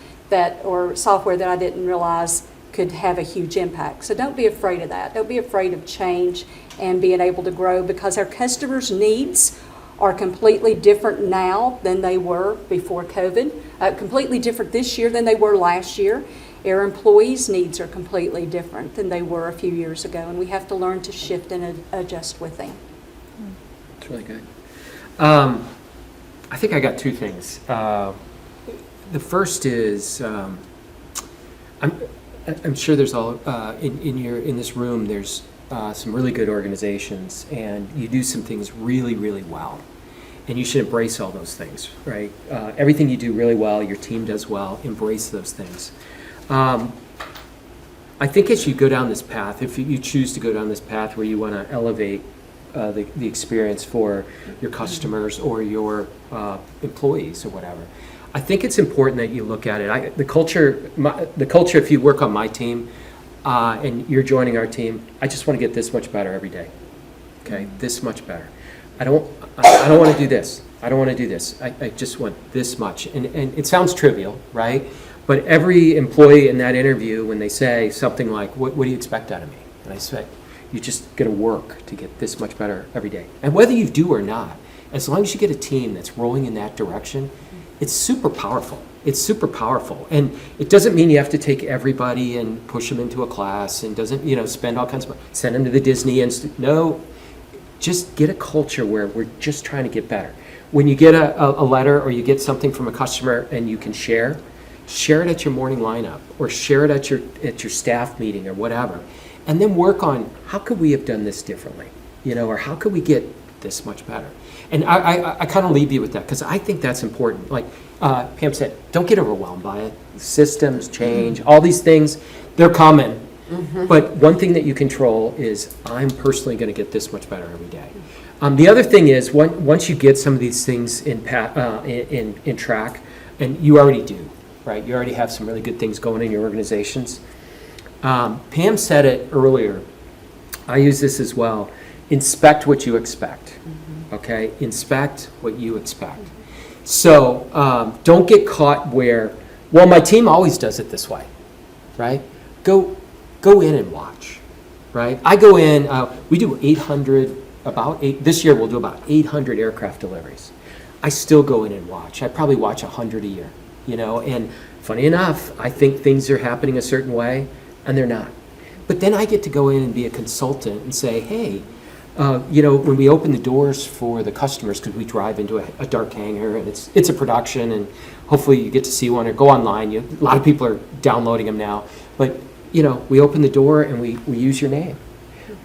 or software that I didn't realize could have a huge impact. So don't be afraid of that. Don't be afraid of change and being able to grow, because our customers' needs are completely different now than they were before COVID, completely different this year than they were last year. Our employees' needs are completely different than they were a few years ago, and we have to learn to shift and adjust with them. That's really good. I think I got 2 things. The first is, I'm sure there's all in this room. There's some really good organizations, and you do some things really, really well, and you should embrace all those things, right? Everything you do really well, your team does well. Embrace those things. I think as you go down this path, if you choose to go down this path where you want to elevate the experience for your customers or your employees or whatever, I think it's important that you look at it. The culture, if you work on my team and you're joining our team, I just want to get this much better every day. Okay, this much better. I don't want to do this. I don't want to do this. I just want this much. And it sounds trivial, right? But every employee in that interview, when they say something like, what do you expect out of me? And I say, you're just going to work to get this much better every day. And whether you do or not, as long as you get a team that's rolling in that direction, it's super powerful. It's super powerful. And it doesn't mean you have to take everybody and push them into a class, and doesn't, spend all kinds of money, send them to the Disney Institute. No, just get a culture where we're just trying to get better. When you get a letter or you get something from a customer and you can share it at your morning lineup, or share it at your staff meeting or whatever. And then work on, how could we have done this differently, or how could we get this much better? And I kind of leave you with that, because I think that's important. Like Pam said, don't get overwhelmed by it. Systems change, all these things, they're coming. But one thing that you control is, I'm personally going to get this much better every day. The other thing is, once you get some of these things in track, and you already do, right? You already have some really good things going in your organizations. Pam said it earlier. I use this as well. Inspect what you expect, okay? Inspect what you expect. So don't get caught where, well, my team always does it this way, right? Go in and watch, right? I go in, we do 800, this year we'll do about 800 aircraft deliveries. I still go in and watch. I probably watch 100 a year, and funny enough, I think things are happening a certain way, and they're not. But then I get to go in and be a consultant and say, hey, when we open the doors for the customers, because we drive into a dark hangar, and it's a production, and hopefully you get to see one or go online. A lot of people are downloading them now. But, we open the door and we use your name.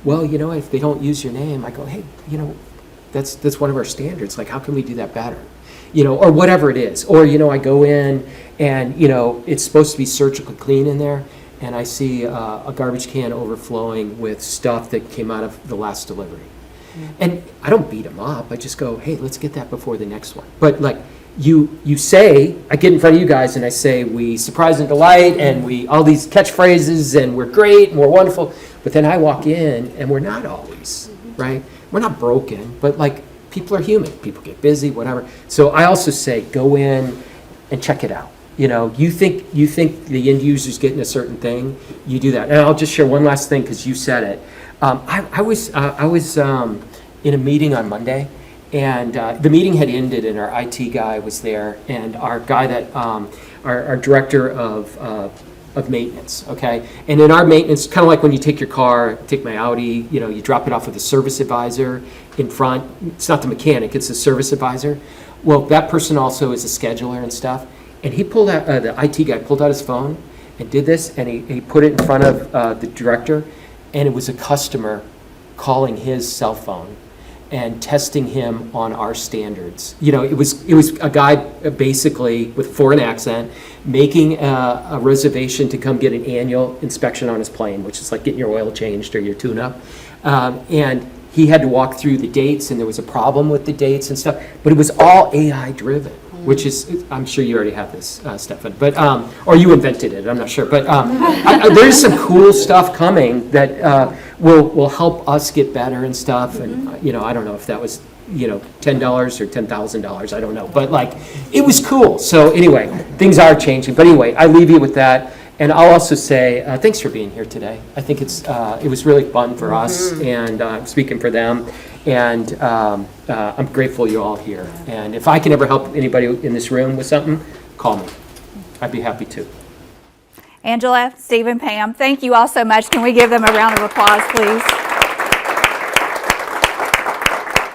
Well, if they don't use your name, I go, hey, that's one of our standards. Like, how can we do that better? Or whatever it is. Or, I go in and, it's supposed to be surgically clean in there, and I see a garbage can overflowing with stuff that came out of the last delivery. And I don't beat them up. I just go, hey, let's get that before the next one. But like you say, I get in front of you guys and I say, we surprise and delight, and we all these catchphrases, and we're great and we're wonderful. But then I walk in and we're not always, right? We're not broken, but like, people are human. People get busy, whatever. So I also say, go in and check it out. You think the end user's getting a certain thing, you do that. And I'll just share one last thing, because you said it. I was in a meeting on Monday, and the meeting had ended, and our IT guy was there, and our guy that our director of maintenance. Okay, and in our maintenance, kind of like when you take your car, take my Audi, you drop it off with a service advisor in front. It's not the mechanic; it's the service advisor. Well, that person also is a scheduler and stuff. And he pulled out, the IT guy pulled out his phone and did this, and he put it in front of the director, and it was a customer calling his cell phone and testing him on our standards. It was a guy basically with a foreign accent making a reservation to come get an annual inspection on his plane, which is like getting your oil changed or your tune-up. And he had to walk through the dates, and there was a problem with the dates and stuff, but it was all AI driven. Which is, I'm sure you already have this, Stefan, but or you invented it, I'm not sure. But there's some cool stuff coming that will help us get better and stuff. And I don't know if that was $10 or $10,000, I don't know. But like, it was cool. So anyway, things are changing. But anyway, I leave you with that. And I'll also say thanks for being here today. I think it was really fun for us, and I'm speaking for them. And I'm grateful you're all here. And if I can ever help anybody in this room with something, call me. I'd be happy to. Angela, Stephen, Pam, thank you all so much. Can we give them a round of applause, please?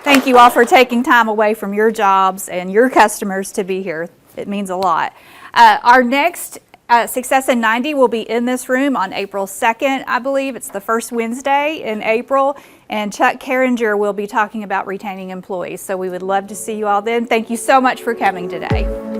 Thank you all for taking time away from your jobs and your customers to be here. It means a lot. Our next Success in 90 will be in this room on April 2nd, I believe. It's the first Wednesday in April, and Chuck Carringer will be talking about retaining employees. So we would love to see you all then. Thank you so much for coming today.